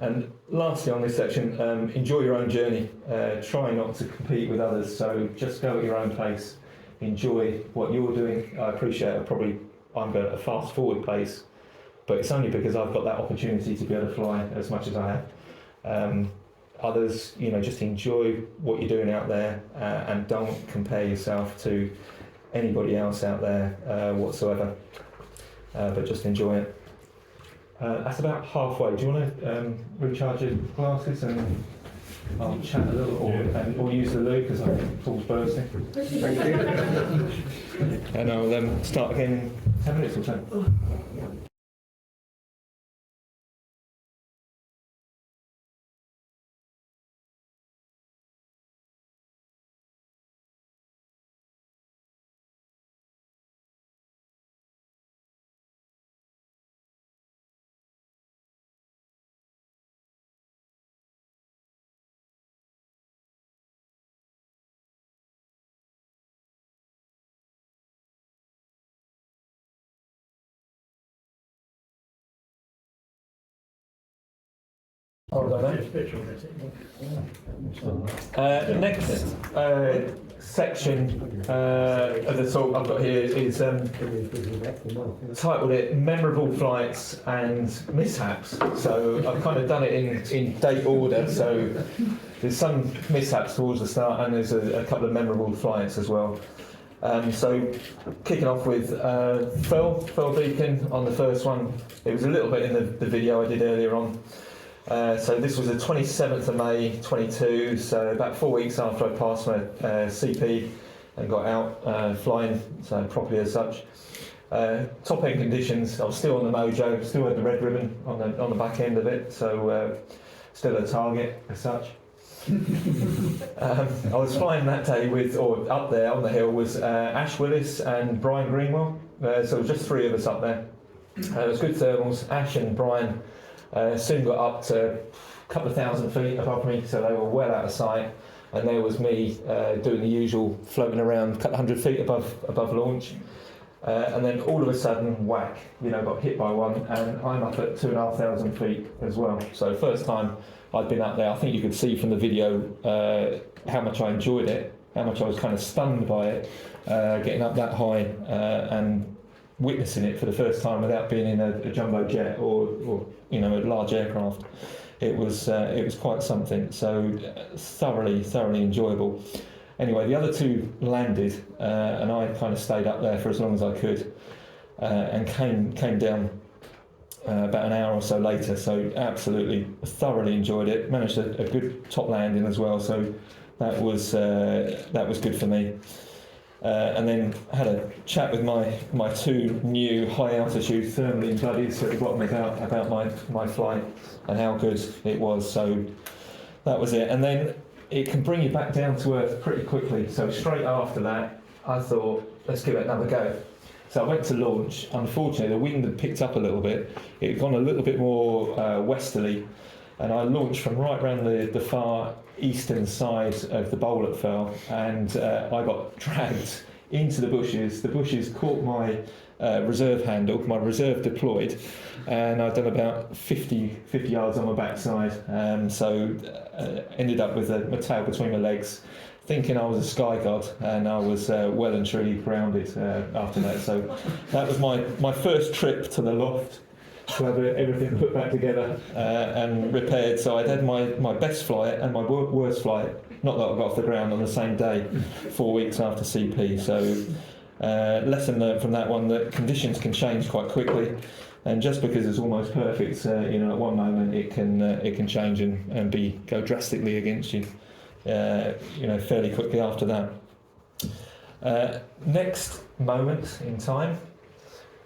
And lastly on this section, enjoy your own journey. Try not to compete with others, so just go at your own pace. Enjoy what you're doing. I appreciate I'm going at a fast forward pace, but it's only because I've got that opportunity to be able to fly as much as I have. Others, just enjoy what you're doing out there, and don't compare yourself to anybody else out there whatsoever, but just enjoy it. That's about halfway. Do you want to recharge your glasses and I'll chat a little, or use the loo because I think Paul's bursting. Thank you. And I'll start again in 10 minutes or so. Next section of the talk I've got here is titled it Memorable Flights and Mishaps. So I've kind of done it in date order, so there's some mishaps towards the start and there's a couple of memorable flights as well. So kicking off with Phil Beacon on the first one. It was a little bit in the video I did earlier on. So this was the 27th of May 22, so about 4 weeks after I passed my CP and got out flying so properly as such. Top end conditions, I was still on the Mojo, still had the red ribbon on the back end of it, so still a target as such. I was flying that day up there on the hill was Ash Willis and Brian Greenwell, so it was just three of us up there. It was good thermals. Ash and Brian soon got up to a couple of thousand feet above me, so they were well out of sight, and there was me doing the usual, floating around a couple of hundred feet above launch, and then all of a sudden, whack, got hit by one, and I'm up at 2,500 feet as well. So first time I'd been up there. I think you could see from the video how much I enjoyed it, how much I was kind of stunned by it, getting up that high and witnessing it for the first time without being in a jumbo jet or a large aircraft. It was quite something. So thoroughly enjoyable. Anyway, the other two landed, and I kind of stayed up there for as long as I could, and came down about an hour or so later. So absolutely thoroughly enjoyed it. Managed a good top landing as well. So that was good for me. And then had a chat with my two new high altitude thermaling buddies at the bottom about my flight and how good it was. So that was it. And then it can bring you back down to earth pretty quickly. So straight after that, I thought, let's give it another go. So I went to launch. Unfortunately, the wind had picked up a little bit. It had gone a little bit more westerly, and I launched from right round the far eastern side of the bowl at Fell, and I got dragged into the bushes. The bushes caught my reserve handle, my reserve deployed, and I'd done about 50 yards on my backside. So ended up with my tail between my legs, thinking I was a sky god, and I was well and truly grounded after that. So that was my first trip to the loft, to have everything put back together and repaired. So I'd had my best flight and my worst flight, not that I got off the ground, on the same day, 4 weeks after CP. So lesson learned from that one, that conditions can change quite quickly, and just because it's almost perfect, at one moment it can change and go drastically against you, fairly quickly after that. Next moment in time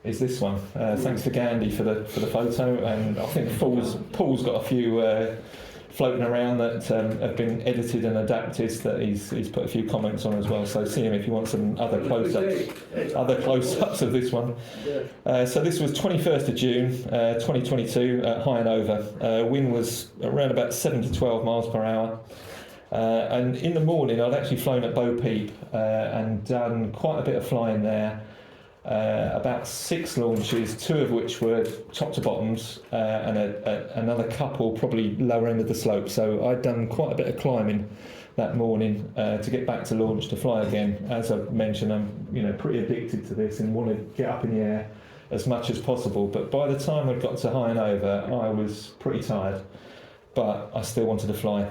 is this one. Thanks to Gandhi for the photo, and I think Paul's got a few floating around that have been edited and adapted that he's put a few comments on as well. So see him if you want some other close-ups of this one. So this was 21st of June 2022 at high and over. Wind was around about 7 to 12 miles per hour. And in the morning I'd actually flown at Bo Peep and done quite a bit of flying there. About 6 launches, 2 of which were top to bottoms, and another couple probably lower end of the slope. So I'd done quite a bit of climbing that morning to get back to launch to fly again. As I mentioned, I'm pretty addicted to this and want to get up in the air as much as possible. But by the time I got to high and over, I was pretty tired, but I still wanted to fly.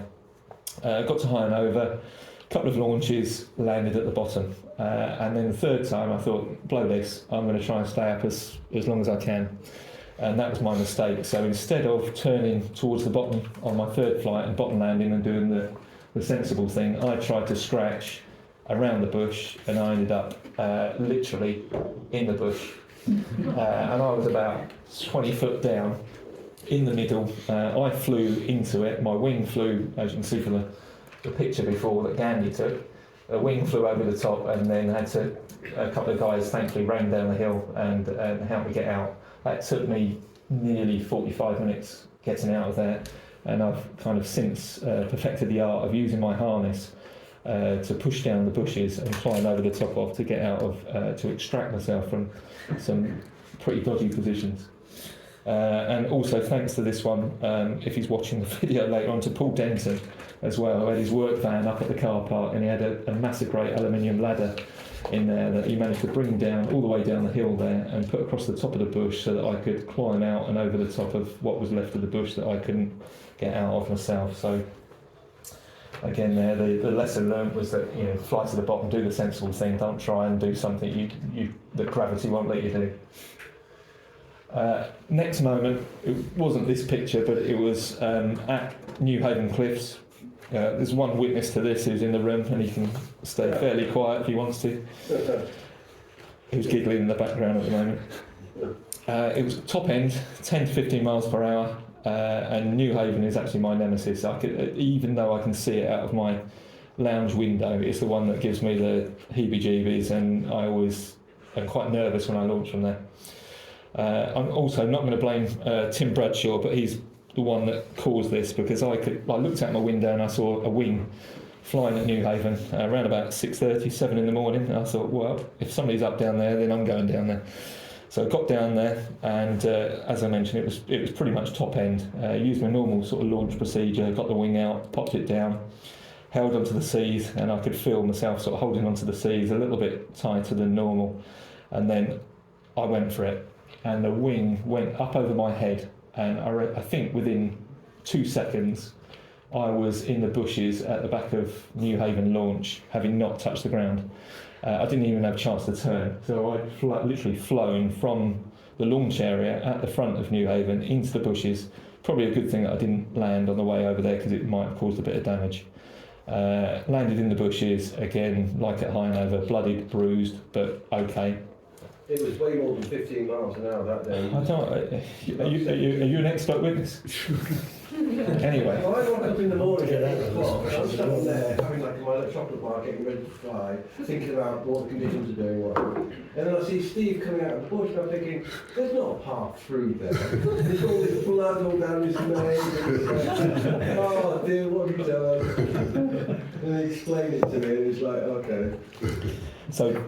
Got to high and over. Couple of launches, landed at the bottom, and then the third time I thought, blow this, I'm going to try and stay up as long as I can, and that was my mistake. So instead of turning towards the bottom on my third flight and bottom landing and doing the sensible thing, I tried to scratch around the bush, and I ended up literally in the bush, and I was about 20 foot down in the middle. I flew into it, my wing flew, as you can see from the picture before that Gandhi took, a wing flew over the top, and then a couple of guys thankfully ran down the hill and helped me get out. That took me nearly 45 minutes getting out of there, and I've kind of since perfected the art of using my harness to push down the bushes and climb over the top of to get out of, to extract myself from some pretty dodgy positions. And also thanks to this one, if he's watching the video later on, to Paul Denton as well, who had his work van up at the car park, and he had a massive great aluminium ladder in there that he managed to bring down all the way down the hill there and put across the top of the bush so that I could climb out and over the top of what was left of the bush that I couldn't get out of myself. So again there, the lesson learned was that, fly to the bottom, do the sensible thing, don't try and do something that gravity won't let you do. Next moment, it wasn't this picture, but it was at New Haven Cliffs. There's one witness to this who's in the room, and he can stay fairly quiet if he wants to. Who's giggling in the background at the moment. It was top end, 10 to 15 miles per hour, and New Haven is actually my nemesis. Even though I can see it out of my lounge window, it's the one that gives me the heebie-jeebies, and I always am quite nervous when I launch from there. I'm also not going to blame Tim Bradshaw, but he's the one that caused this, because I looked out my window and I saw a wing flying at New Haven around about 6:30, 7 in the morning, and I thought, well, if somebody's up down there, then I'm going down there. So I got down there, and as I mentioned, it was pretty much top end. Used my normal sort of launch procedure, got the wing out, popped it down, held onto the seas, and I could feel myself sort of holding onto the seas a little bit tighter than normal, and then I went for it. And the wing went up over my head, and I think within 2 seconds I was in the bushes at the back of New Haven launch, having not touched the ground. I didn't even have a chance to turn, so I'd literally flown from the launch area at the front of New Haven into the bushes. Probably a good thing that I didn't land on the way over there, because it might have caused a bit of damage. Landed in the bushes, again, like at high and over, bloodied, bruised, but okay. It was way more than 15 miles an hour that day. I don't. Are you an expert witness? Anyway, I woke up in the morning at 8 o'clock, I'm sitting there having like my little chocolate bar, getting ready to fly, thinking about what the conditions are doing, whatever. And then I see Steve coming out of the bush, and I'm thinking, there's not a path through there. There's all this blood all down his mane. Oh dear, what have you done? And he explained it to me, and it's like, okay. so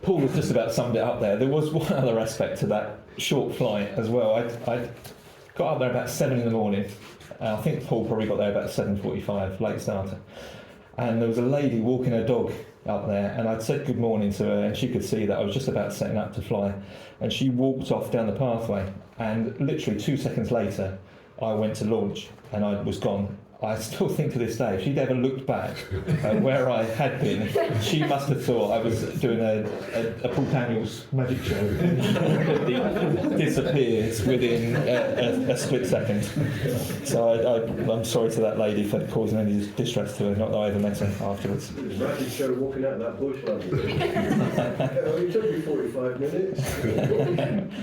Paul has just about summed it up there. There was one other aspect to that short flight as well. I got up there about 7 in the morning. I think Paul probably got there about 7:45, late starter. And there was a lady walking her dog up there, and I'd said good morning to her, and she could see that I was just about setting up to fly. And she walked off down the pathway, and literally 2 seconds later, I went to launch, and I was gone. I still think to this day, if she'd ever looked back at where I had been, she must have thought I was doing a Paul Daniels magic show. Disappears within a split second. So I'm sorry to that lady for causing any distress to her, not that I ever met her afterwards. It was a magic show walking out of that bush like this. It took me 45 minutes.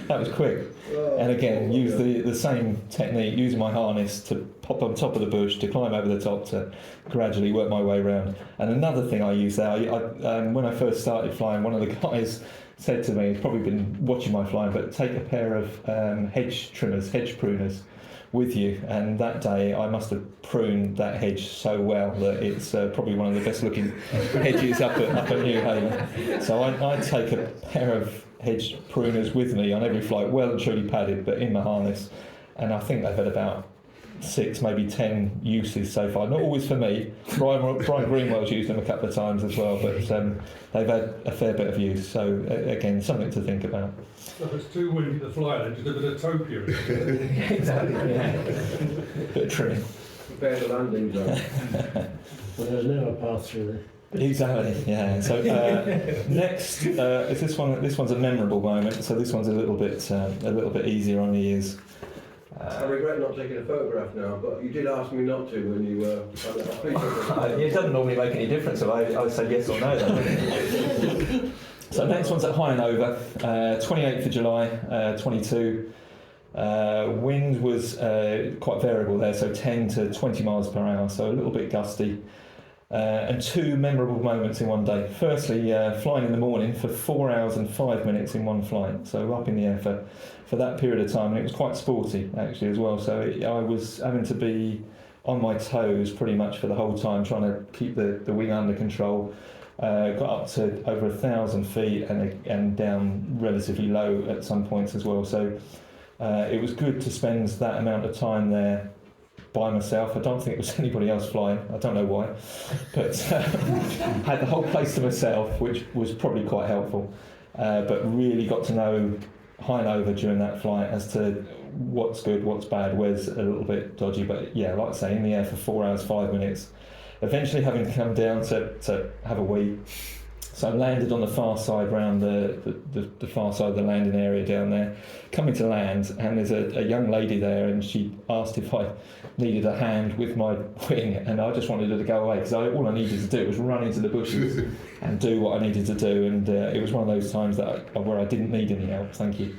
That was quick. And again, use the same technique, using my harness to pop on top of the bush, to climb over the top, to gradually work my way around. And another thing I use there, when I first started flying, one of the guys said to me, he's probably been watching my flying, but take a pair of hedge pruners with you. And that day I must have pruned that hedge so well that it's probably one of the best looking hedges up at New Haven. So I take a pair of hedge pruners with me on every flight, well and truly padded, but in my harness. And I think they've had about 6, maybe 10 uses so far. Not always for me. Brian Greenwell's used them a couple of times as well, but they've had a fair bit of use. So again, something to think about. So if it's too windy to fly, then just a bit of topia. Exactly. Yeah. Bit of trimming. Prepare the landing zone. Well, there's never a path through there. Exactly. Yeah. So next is this one. This one's a memorable moment. So this one's a little bit easier on the ears. I regret not taking a photograph now, but you did ask me not to when you were. It doesn't normally make any difference if I say yes or no. So next one's at high and over, 28th of July, 22. Wind was quite variable there, so 10 to 20 miles per hour, so a little bit gusty. And 2 memorable moments in one day. Firstly, flying in the morning for 4 hours and 5 minutes in one flight, so up in the air for that period of time, and it was quite sporty actually as well. So I was having to be on my toes pretty much for the whole time, trying to keep the wing under control. Got up to over 1,000 feet and down relatively low at some points as well. So it was good to spend that amount of time there by myself. I don't think it was anybody else flying. I don't know why, but had the whole place to myself, which was probably quite helpful. But really got to know high and over during that flight as to what's good, what's bad, where's a little bit dodgy. But yeah, like I say, in the air for 4 hours, 5 minutes. Eventually having to come down to have a wee. So I landed on the far side, round the far side of the landing area down there. Coming to land, and there's a young lady there, and she asked if I needed a hand with my wing, and I just wanted her to go away, because all I needed to do was run into the bushes and do what I needed to do, and it was one of those times where I didn't need any help, thank you.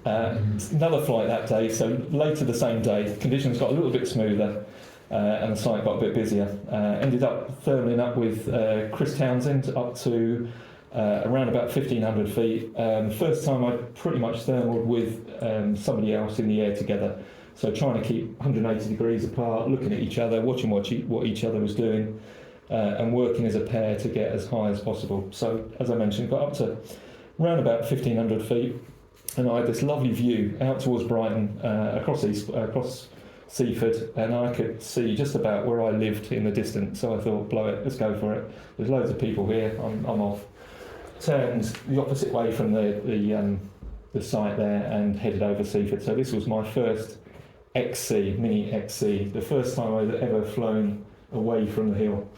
Another flight that day, so later the same day, conditions got a little bit smoother. And the site got a bit busier. Ended up thermaling up with Chris Townsend up to around about 1,500 feet. First time I pretty much thermaled with somebody else in the air together. So trying to keep 180 degrees apart, looking at each other, watching what each other was doing, and working as a pair to get as high as possible. So as I mentioned, got up to around about 1,500 feet, and I had this lovely view out towards Brighton, across Seaford, and I could see just about where I lived in the distance. So I thought, blow it, let's go for it. There's loads of people here. I'm off. Turned the opposite way from the site there and headed over Seaford. So this was my first XC, mini XC, the first time I'd ever flown away from the hill,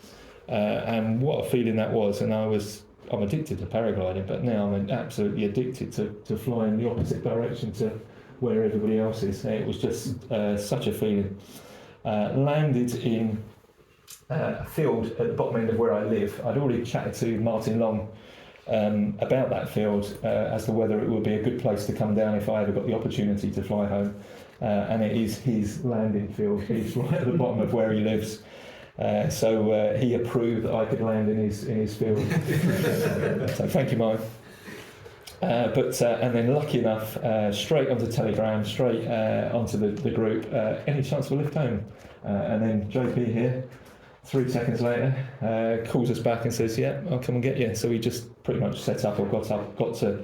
and what a feeling that was. And I'm addicted to paragliding, but now I'm absolutely addicted to flying the opposite direction to where everybody else is. It was just such a feeling. Landed in a field at the bottom end of where I live. I'd already chatted to Martin Long about that field as to whether it would be a good place to come down if I ever got the opportunity to fly home. and it is his landing field. He's right at the bottom of where he lives. So he approved that I could land in his field. So thank you, Mike. And then lucky enough, straight onto Telegram, straight onto the group. Any chance of a lift home? And then JP here, 3 seconds later, calls us back and says, "Yeah, I'll come and get you." So we just pretty much set up or got to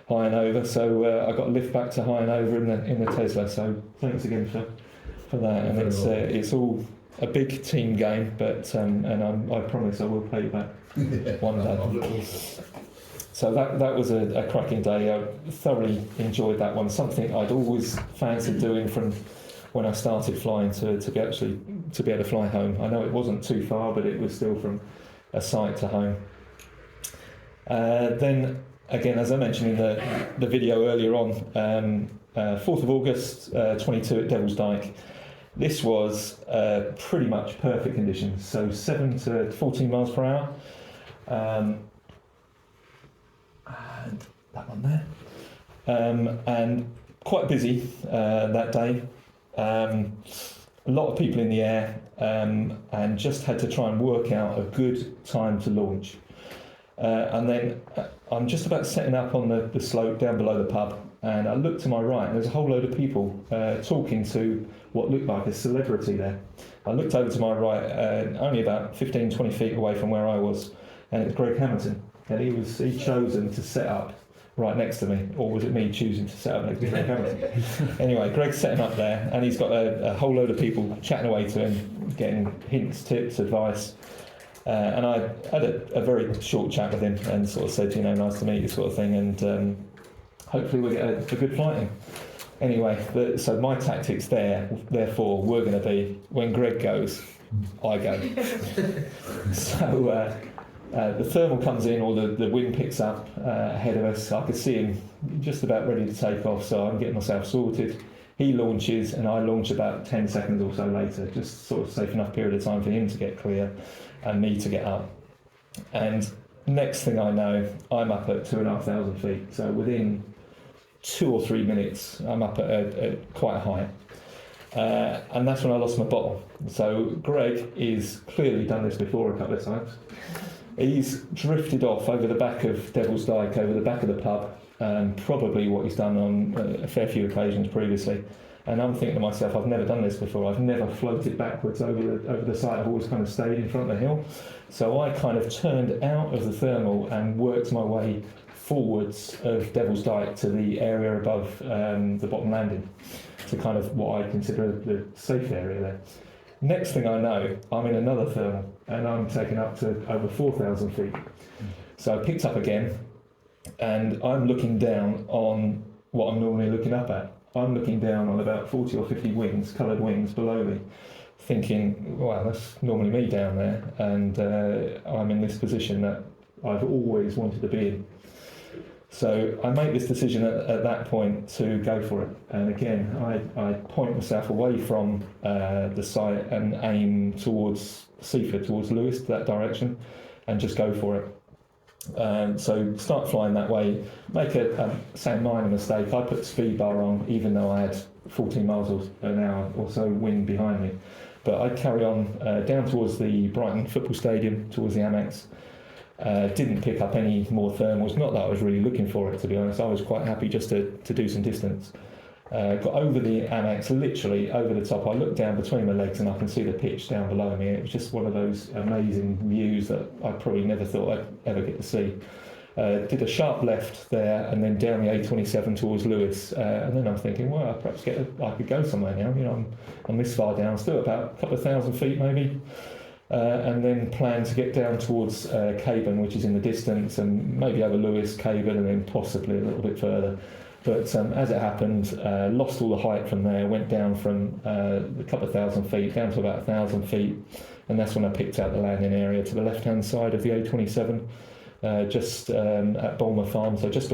High and Over. So I got a lift back to High and Over in the Tesla. So thanks again for that. And it's all a big team game, but I promise I will pay you back one day. So that was a cracking day. I thoroughly enjoyed that one. Something I'd always fancied doing from when I started flying to be able to fly home. I know it wasn't too far, but it was still from a site to home. Then again, as I mentioned in the video earlier on, 4th of August 22 at Devil's Dyke. This was pretty much perfect conditions. So 7 to 14 miles per hour. And that one there. And quite busy that day. A lot of people in the air, and just had to try and work out a good time to launch. And then I'm just about setting up on the slope down below the pub, and I look to my right, and there's a whole load of people talking to what looked like a celebrity there. I looked over to my right, only about 15, 20 feet away from where I was, and it was Greg Hamilton. And he'd chosen to set up right next to me, or was it me choosing to set up next to Greg Hamilton? Anyway, Greg's setting up there, and he's got a whole load of people chatting away to him, getting hints, tips, advice. And I had a very short chat with him and sort of said, nice to meet you sort of thing, and hopefully we'll get a good flight in. Anyway, so my tactics therefore, were going to be, when Greg goes, I go. So the thermal comes in, or the wind picks up ahead of us. I could see him just about ready to take off, so I'm getting myself sorted. He launches, and I launch about 10 seconds or so later, just sort of safe enough period of time for him to get clear and me to get up. And next thing I know, I'm up at 2,500 feet. So within 2 or 3 minutes, I'm up at quite a height. And that's when I lost my bottle. So Greg is clearly done this before a couple of times. He's drifted off over the back of Devil's Dyke, over the back of the pub, probably what he's done on a fair few occasions previously. And I'm thinking to myself, I've never done this before. I've never floated backwards over the site. I've always kind of stayed in front of the hill. So I kind of turned out of the thermal and worked my way forwards of Devil's Dyke to the area above the bottom landing, to kind of what I consider the safe area there. Next thing I know, I'm in another thermal, and I'm taken up to over 4,000 feet. So I picked up again, and I'm looking down on what I'm normally looking up at. I'm looking down on about 40 or 50 wings, coloured wings below me, thinking, wow, that's normally me down there, and I'm in this position that I've always wanted to be in. So I make this decision at that point to go for it. And again, I point myself away from the site and aim towards Seaford, towards Lewis, that direction, and just go for it. So start flying that way, make a minor mistake. I put speed bar on, even though I had 14 miles an hour or so wind behind me. But I carry on down towards the Brighton football stadium, towards the Amex. Didn't pick up any more thermals, not that I was really looking for it, to be honest. I was quite happy just to do some distance. Got over the Amex, literally over the top. I looked down between my legs and I can see the pitch down below me. It was just one of those amazing views that I probably never thought I'd ever get to see. Did a sharp left there and then down the A27 towards Lewis. And then I'm thinking, well, perhaps I could go somewhere now. I'm this far down, still about a couple of thousand feet maybe. And then plan to get down towards Caburn, which is in the distance, and maybe over Lewis, Caburn, and then possibly a little bit further. But as it happened, lost all the height from there, went down from a couple of thousand feet down to about 1,000 feet, and that's when I picked out the landing area to the left-hand side of the A27, just at Bulmer Farm, so just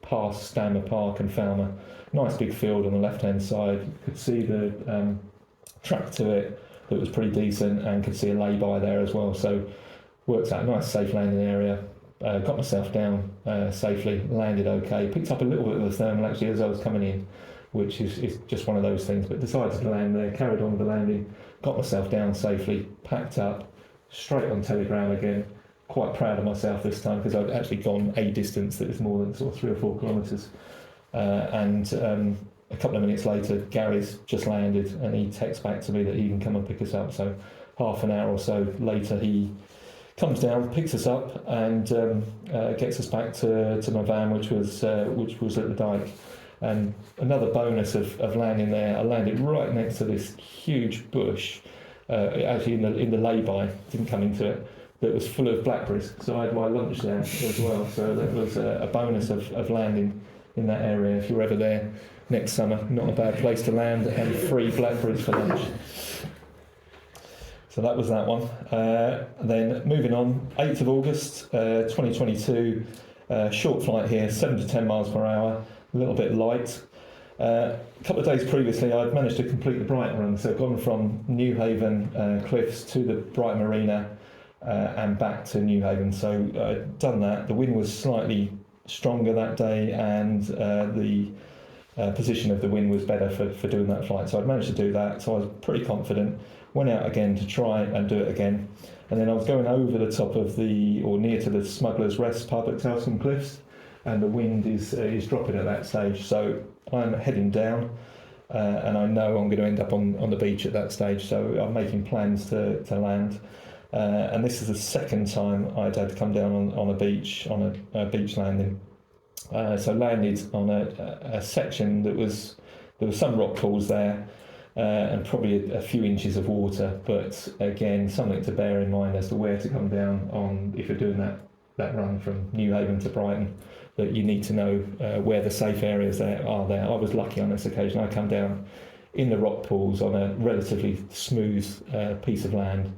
past Stanmer Park and Falmer. Nice big field on the left-hand side. You could see the track to it. That was pretty decent, and could see a lay-by there as well. So worked out a nice safe landing area, got myself down safely, landed okay, picked up a little bit of the thermal actually as I was coming in, which is just one of those things. But decided to land there, carried on with the landing, got myself down safely, packed up, straight on Telegram again. Quite proud of myself this time because I'd actually gone a distance that was more than sort of 3 or 4 kilometres. A couple of minutes later, Gary's just landed and he texts back to me that he can come and pick us up. So half an hour or so later, he comes down, picks us up, and gets us back to my van, which was at the dike. And another bonus of landing there, I landed right next to this huge bush, actually in the lay-by, didn't come into it, that was full of blackberries. So I had my lunch there as well. So that was a bonus of landing in that area. If you're ever there next summer, not a bad place to land, and free blackberries for lunch. So that was that one. Then moving on, 8th of August 2022, short flight here, 7 to 10 miles per hour, a little bit light. A couple of days previously, I'd managed to complete the Brighton run, so gone from New Haven Cliffs to the Brighton Marina and back to New Haven. So I'd done that. The wind was slightly stronger that day, and the position of the wind was better for doing that flight. So I'd managed to do that, so I was pretty confident. Went out again to try and do it again. And then I was going over the top of near to the Smuggler's Rest pub at Telscombe Cliffs, and the wind is dropping at that stage. So I'm heading down, and I know I'm going to end up on the beach at that stage. So I'm making plans to land. And this is the second time I'd had to come down on a beach, on a beach landing. So landed on a section there was some rock pools there, and probably a few inches of water, but again, something to bear in mind as to where to come down on if you're doing that run from New Haven to Brighton, that you need to know where the safe areas are there. I was lucky on this occasion. I come down in the rock pools on a relatively smooth piece of land,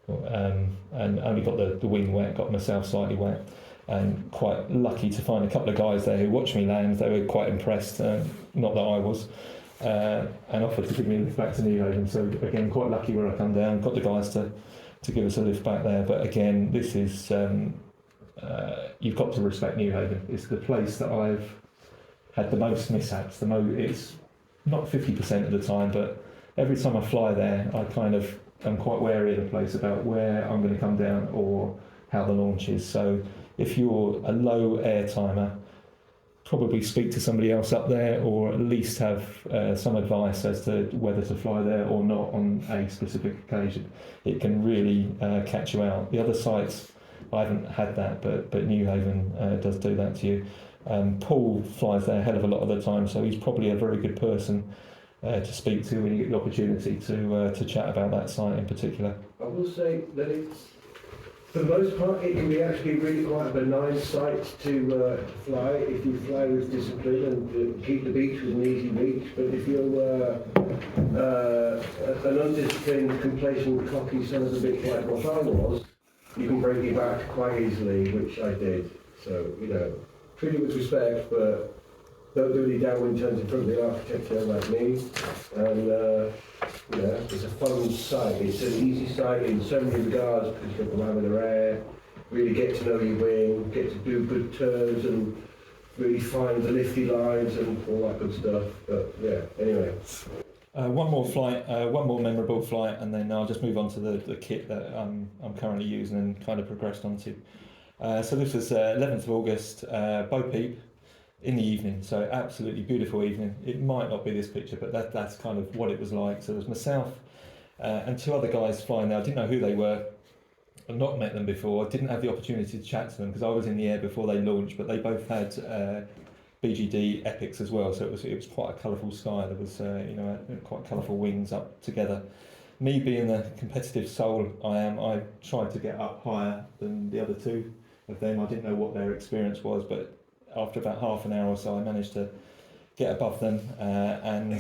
and only got the wing wet, got myself slightly wet, and quite lucky to find a couple of guys there who watched me land. They were quite impressed, not that I was, and offered to give me a lift back to New Haven. So again, quite lucky where I come down, got the guys to give us a lift back there. But again, this is you've got to respect New Haven. It's the place that I've had the most mishaps. It's not 50% of the time, but every time I fly there, I'm quite wary of the place about where I'm going to come down or how the launch is. So if you're a low air timer, probably speak to somebody else up there, or at least have some advice as to whether to fly there or not on a specific occasion. It can really catch you out. The other sites, I haven't had that, but New Haven does do that to you. Paul flies there a hell of a lot of the time, so he's probably a very good person to speak to when you get the opportunity to chat about that site in particular. I will say that it's, for the most part, it can be actually really quite a benign site to fly if you fly with discipline and keep the beach with an easy beach. But if you're an undisciplined, complacent, cocky son of a bitch like what I was, you can break your back quite easily, which I did. So, treat it with respect, but don't do any downwind turns in front of the architecture like me. And it's a fun site. It's an easy site in so many regards because you've got the laminar air, really get to know your wing, get to do good turns and really find the lifty lines and all that good stuff. But yeah, anyway. One more flight, one more memorable flight, and then I'll just move on to the kit that I'm currently using and kind of progressed onto. So this was 11th of August, Bo Peep, in the evening, so absolutely beautiful evening. It might not be this picture, but that's kind of what it was like. So there was myself and 2 other guys flying there. I didn't know who they were. I've not met them before. I didn't have the opportunity to chat to them because I was in the air before they launched, but they both had BGD Epics as well, so it was quite a colourful sky. There was quite colourful wings up together. Me being the competitive soul I am, I tried to get up higher than the other 2 of them. I didn't know what their experience was, but after about half an hour or so I managed to get above them, and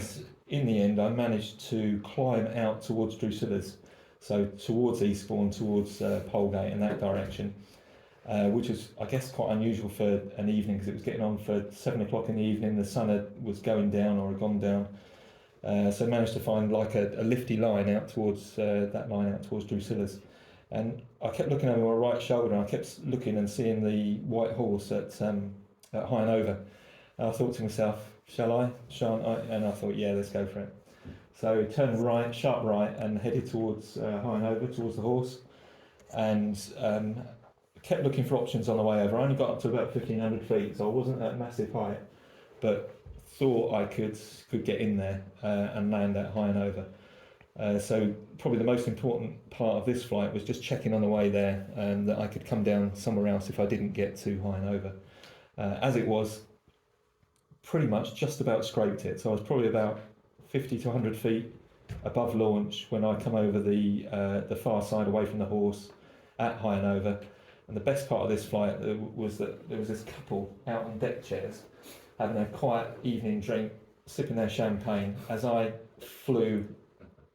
in the end I managed to climb out towards Drusilla's, so towards Eastbourne, towards Polegate in that direction, which was, I guess, quite unusual for an evening because it was getting on for 7 o'clock in the evening. The sun was going down or had gone down, so I managed to find like a lifty line out towards Drusilla's. And I kept looking over my right shoulder, and I kept looking and seeing the white horse at High and Over. And I thought to myself, shall I? Shan't I? And I thought, yeah, let's go for it. So turned right, sharp right, and headed towards high and over, towards the horse, and kept looking for options on the way over. I only got up to about 1,500 feet, so I wasn't at massive height, but thought I could get in there and land at high and over. So probably the most important part of this flight was just checking on the way there and that I could come down somewhere else if I didn't get too high and over. As it was, pretty much just about scraped it. So I was probably about 50 to 100 feet above launch when I come over the far side away from the horse at high and over. And the best part of this flight was that there was this couple out on deck chairs having a quiet evening drink, sipping their champagne as I flew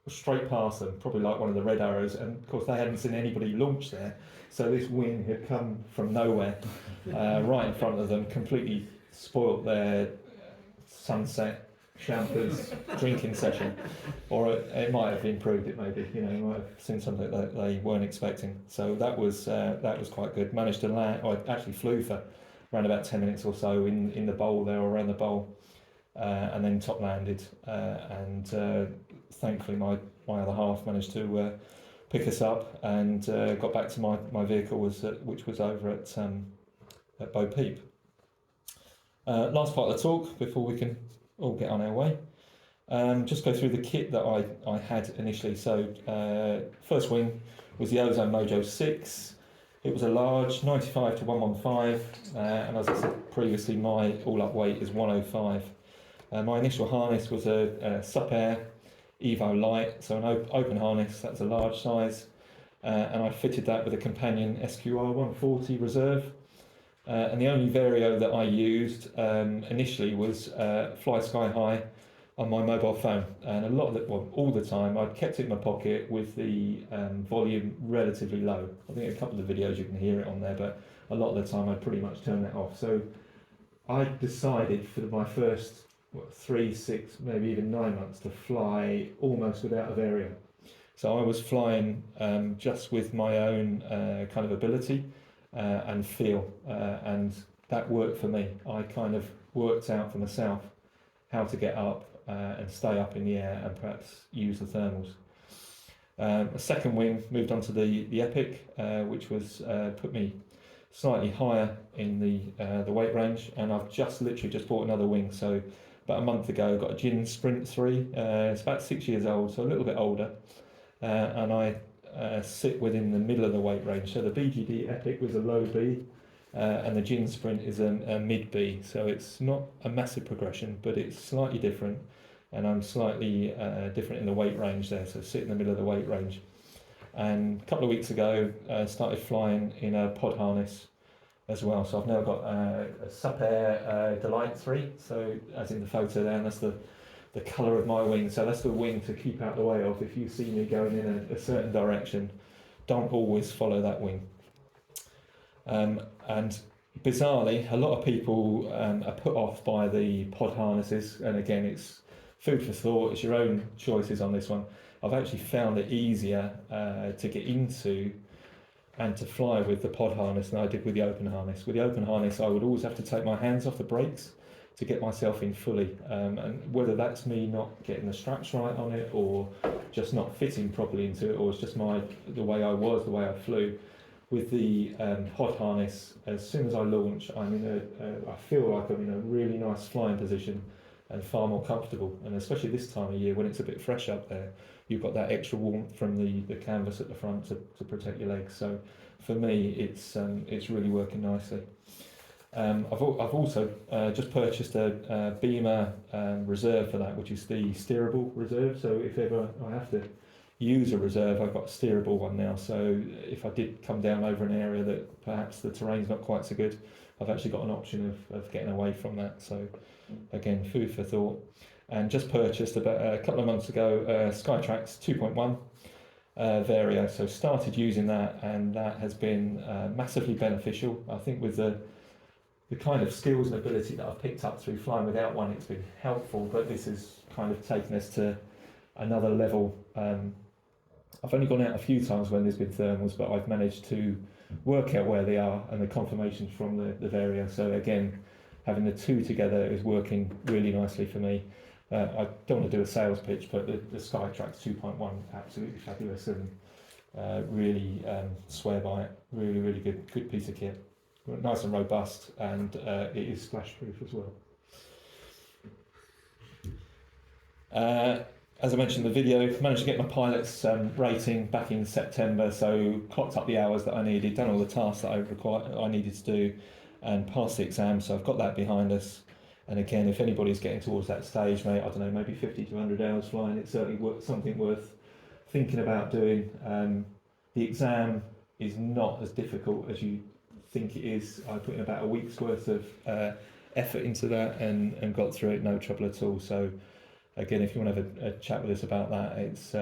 straight past them, probably like one of the red arrows, and of course they hadn't seen anybody launch there, so this wing had come from nowhere right in front of them, completely spoilt their sunset champers drinking session, or it might have improved it maybe, you know, might have seen something that they weren't expecting. So that was quite good. Managed to land, I actually flew for around about 10 minutes or so in the bowl there, or around the bowl, and then top landed, and thankfully my other half managed to pick us up and got back to my vehicle, which was over at Bo Peep. Last part of the talk before we can all get on our way. Just go through the kit that I had initially. So first wing was the Ozone Mojo 6. It was a large 95 to 115, and as I said previously, my all-up weight is 105. My initial harness was a Sup Air Evo Light, so an open harness, that's a large size, and I fitted that with a companion SQR 140 Reserve. And the only vario that I used initially was Fly Sky High on my mobile phone, and a lot of all the time I'd kept it in my pocket with the volume relatively low. I think a couple of the videos you can hear it on there, but a lot of the time I'd pretty much turn that off. So I decided for my first 3, 6, maybe even 9 months to fly almost without a vario. So I was flying just with my own kind of ability and feel, and that worked for me. I kind of worked out for myself how to get up and stay up in the air and perhaps use the thermals. A second wing moved on to the Epic, which was put me slightly higher in the weight range, and I've literally just bought another wing. So about a month ago, got a Gin Sprint 3. It's about 6 years old, so a little bit older, and I sit within the middle of the weight range. So the BGD Epic was a low B, and the Gin Sprint is a mid B. So it's not a massive progression, but it's slightly different, and I'm slightly different in the weight range there. So sit in the middle of the weight range. And a couple of weeks ago, started flying in a pod harness as well. So I've now got a Sup Air Delight 3. So as in the photo there, and that's the colour of my wing. So that's the wing to keep out the way of. If you see me going in a certain direction, don't always follow that wing. And bizarrely, a lot of people are put off by the pod harnesses. And again, it's food for thought. It's your own choices on this one. I've actually found it easier to get into and to fly with the pod harness than I did with the open harness. With the open harness, I would always have to take my hands off the brakes to get myself in fully, and whether that's me not getting the straps right on it, or just not fitting properly into it, or it's just the way I flew. With the pod harness, as soon as I launch, I feel like I'm in a really nice flying position and far more comfortable. And especially this time of year when it's a bit fresh up there, you've got that extra warmth from the canvas at the front to protect your legs. So for me, it's really working nicely. I've also just purchased a Beamer reserve for that, which is the steerable reserve. So if ever I have to use a reserve, I've got a steerable one now. So if I did come down over an area that perhaps the terrain's not quite so good, I've actually got an option of getting away from that. So again, food for thought. And just purchased about a couple of months ago Skytrax 2.1 vario. So started using that, and that has been massively beneficial. I think with the kind of skills and ability that I've picked up through flying without one, it's been helpful, but this has kind of taken us to another level. I've only gone out a few times when there's been thermals, but I've managed to work out where they are and the confirmations from the vario. So again, having the two together is working really nicely for me. I don't want to do a sales pitch, but the Skytrax 2.1 absolutely fabulous, and really swear by it. Really, really good piece of kit. Nice and robust, and it is splash proof as well. As I mentioned in the video, managed to get my pilot's rating back in September, so clocked up the hours that I needed, done all the tasks that I needed to do, and passed the exam, so I've got that behind us. And again, if anybody's getting towards that stage, mate, I don't know, maybe 50 to 100 hours flying, it's certainly something worth thinking about doing. The exam is not as difficult as you think it is. I put in about a week's worth of effort into that and got through it, no trouble at all. So again, if you want to have a chat with us about that, it's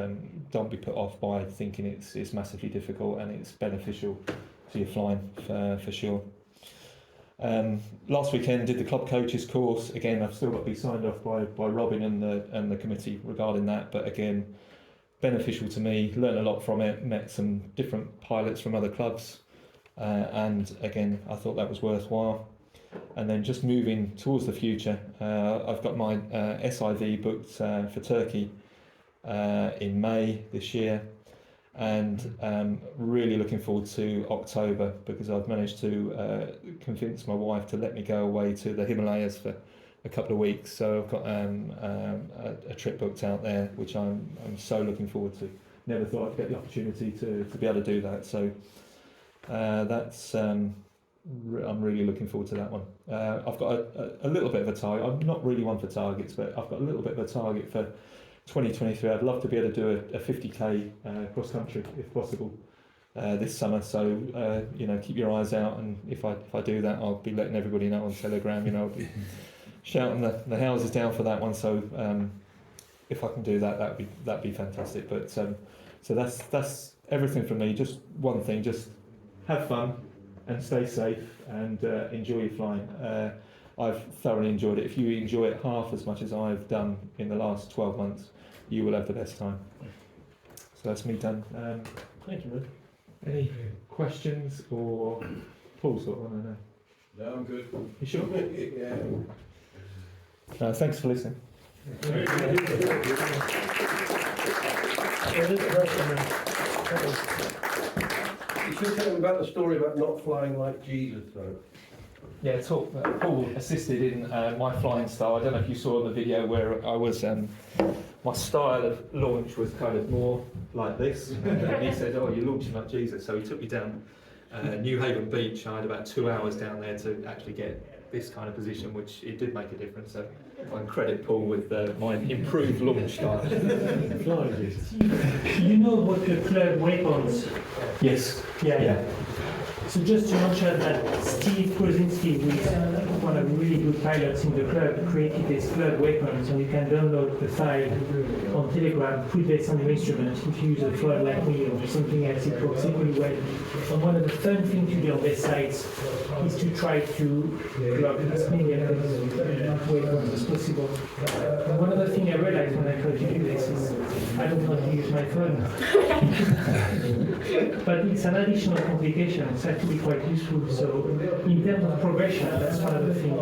don't be put off by thinking it's massively difficult, and it's beneficial to your flying for sure. Last weekend did the club coaches course. Again, I've still got to be signed off by Robin and the committee regarding that, but again, beneficial to me. Learned a lot from it. Met some different pilots from other clubs, and again, I thought that was worthwhile. And then just moving towards the future, I've got my SIV booked for Turkey in May this year, and really looking forward to October, because I've managed to convince my wife to let me go away to the Himalayas for a couple of weeks. So I've got a trip booked out there, which I'm so looking forward to. Never thought I'd get the opportunity to be able to do that. So that's I'm really looking forward to that one. I've got a little bit of a target. I'm not really one for targets, but I've got a little bit of a target for 2023. I'd love to be able to do a 50k cross country if possible this summer. So keep your eyes out, and if I do that, I'll be letting everybody know on Telegram. I'll be shouting the houses down for that one. So if I can do that, that'd be fantastic. But so that's everything from me. Just one thing: just have fun and stay safe, and enjoy your flying. I've thoroughly enjoyed it. If you enjoy it half as much as I've done in the last 12 months, you will have the best time. So that's me done. Thank you, Ruth. Any questions, or Paul's got one? I know. No, I'm good. You sure? Yeah. Thanks for listening. You should tell them about the story about not flying like Jesus, though. Yeah, Paul assisted in my flying style. I don't know if you saw the video where I was, my style of launch was kind of more like this. And he said, "Oh, you're launching like Jesus." So he took me down New Haven Beach. I had about 2 hours down there to actually get this kind of position, which it did make a difference. So I can credit Paul with my improved launch style. You know about the club weapons? Yes. Yeah. So just to mention that Steve Kozinski, who is one of the really good pilots in the club, created this club weapons, and you can download the file on Telegram, put this on your instrument. If you use a flood like me or something else, it works equally well. And one of the fun things to do on these sites is to try to plug as many of these weapons as possible. And one other thing I realized when I tried to do this is I don't want to use my phone. But it's an additional complication. It's actually quite useful. So in terms of progression, that's one of the things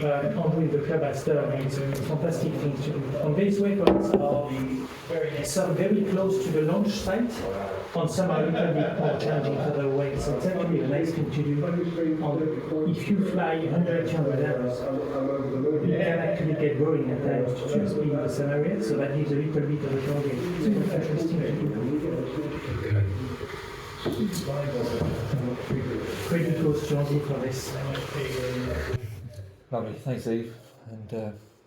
that Andrew the club has done. It's a fantastic thing to do. And these weapons are some very close to the launch site, and some are a little bit more challenging further away. So it's actually a nice thing to do. And if you fly 100, 200 hours, you can actually get going at times to just be in the same area. So that gives a little bit of a target. It's quite interesting to do. Pretty close to Andrew for this. Lovely. Thanks, Eve, and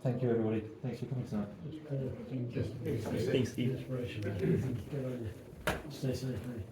thank you, everybody. Thanks for coming tonight. Thanks, Steve. Stay safe, mate.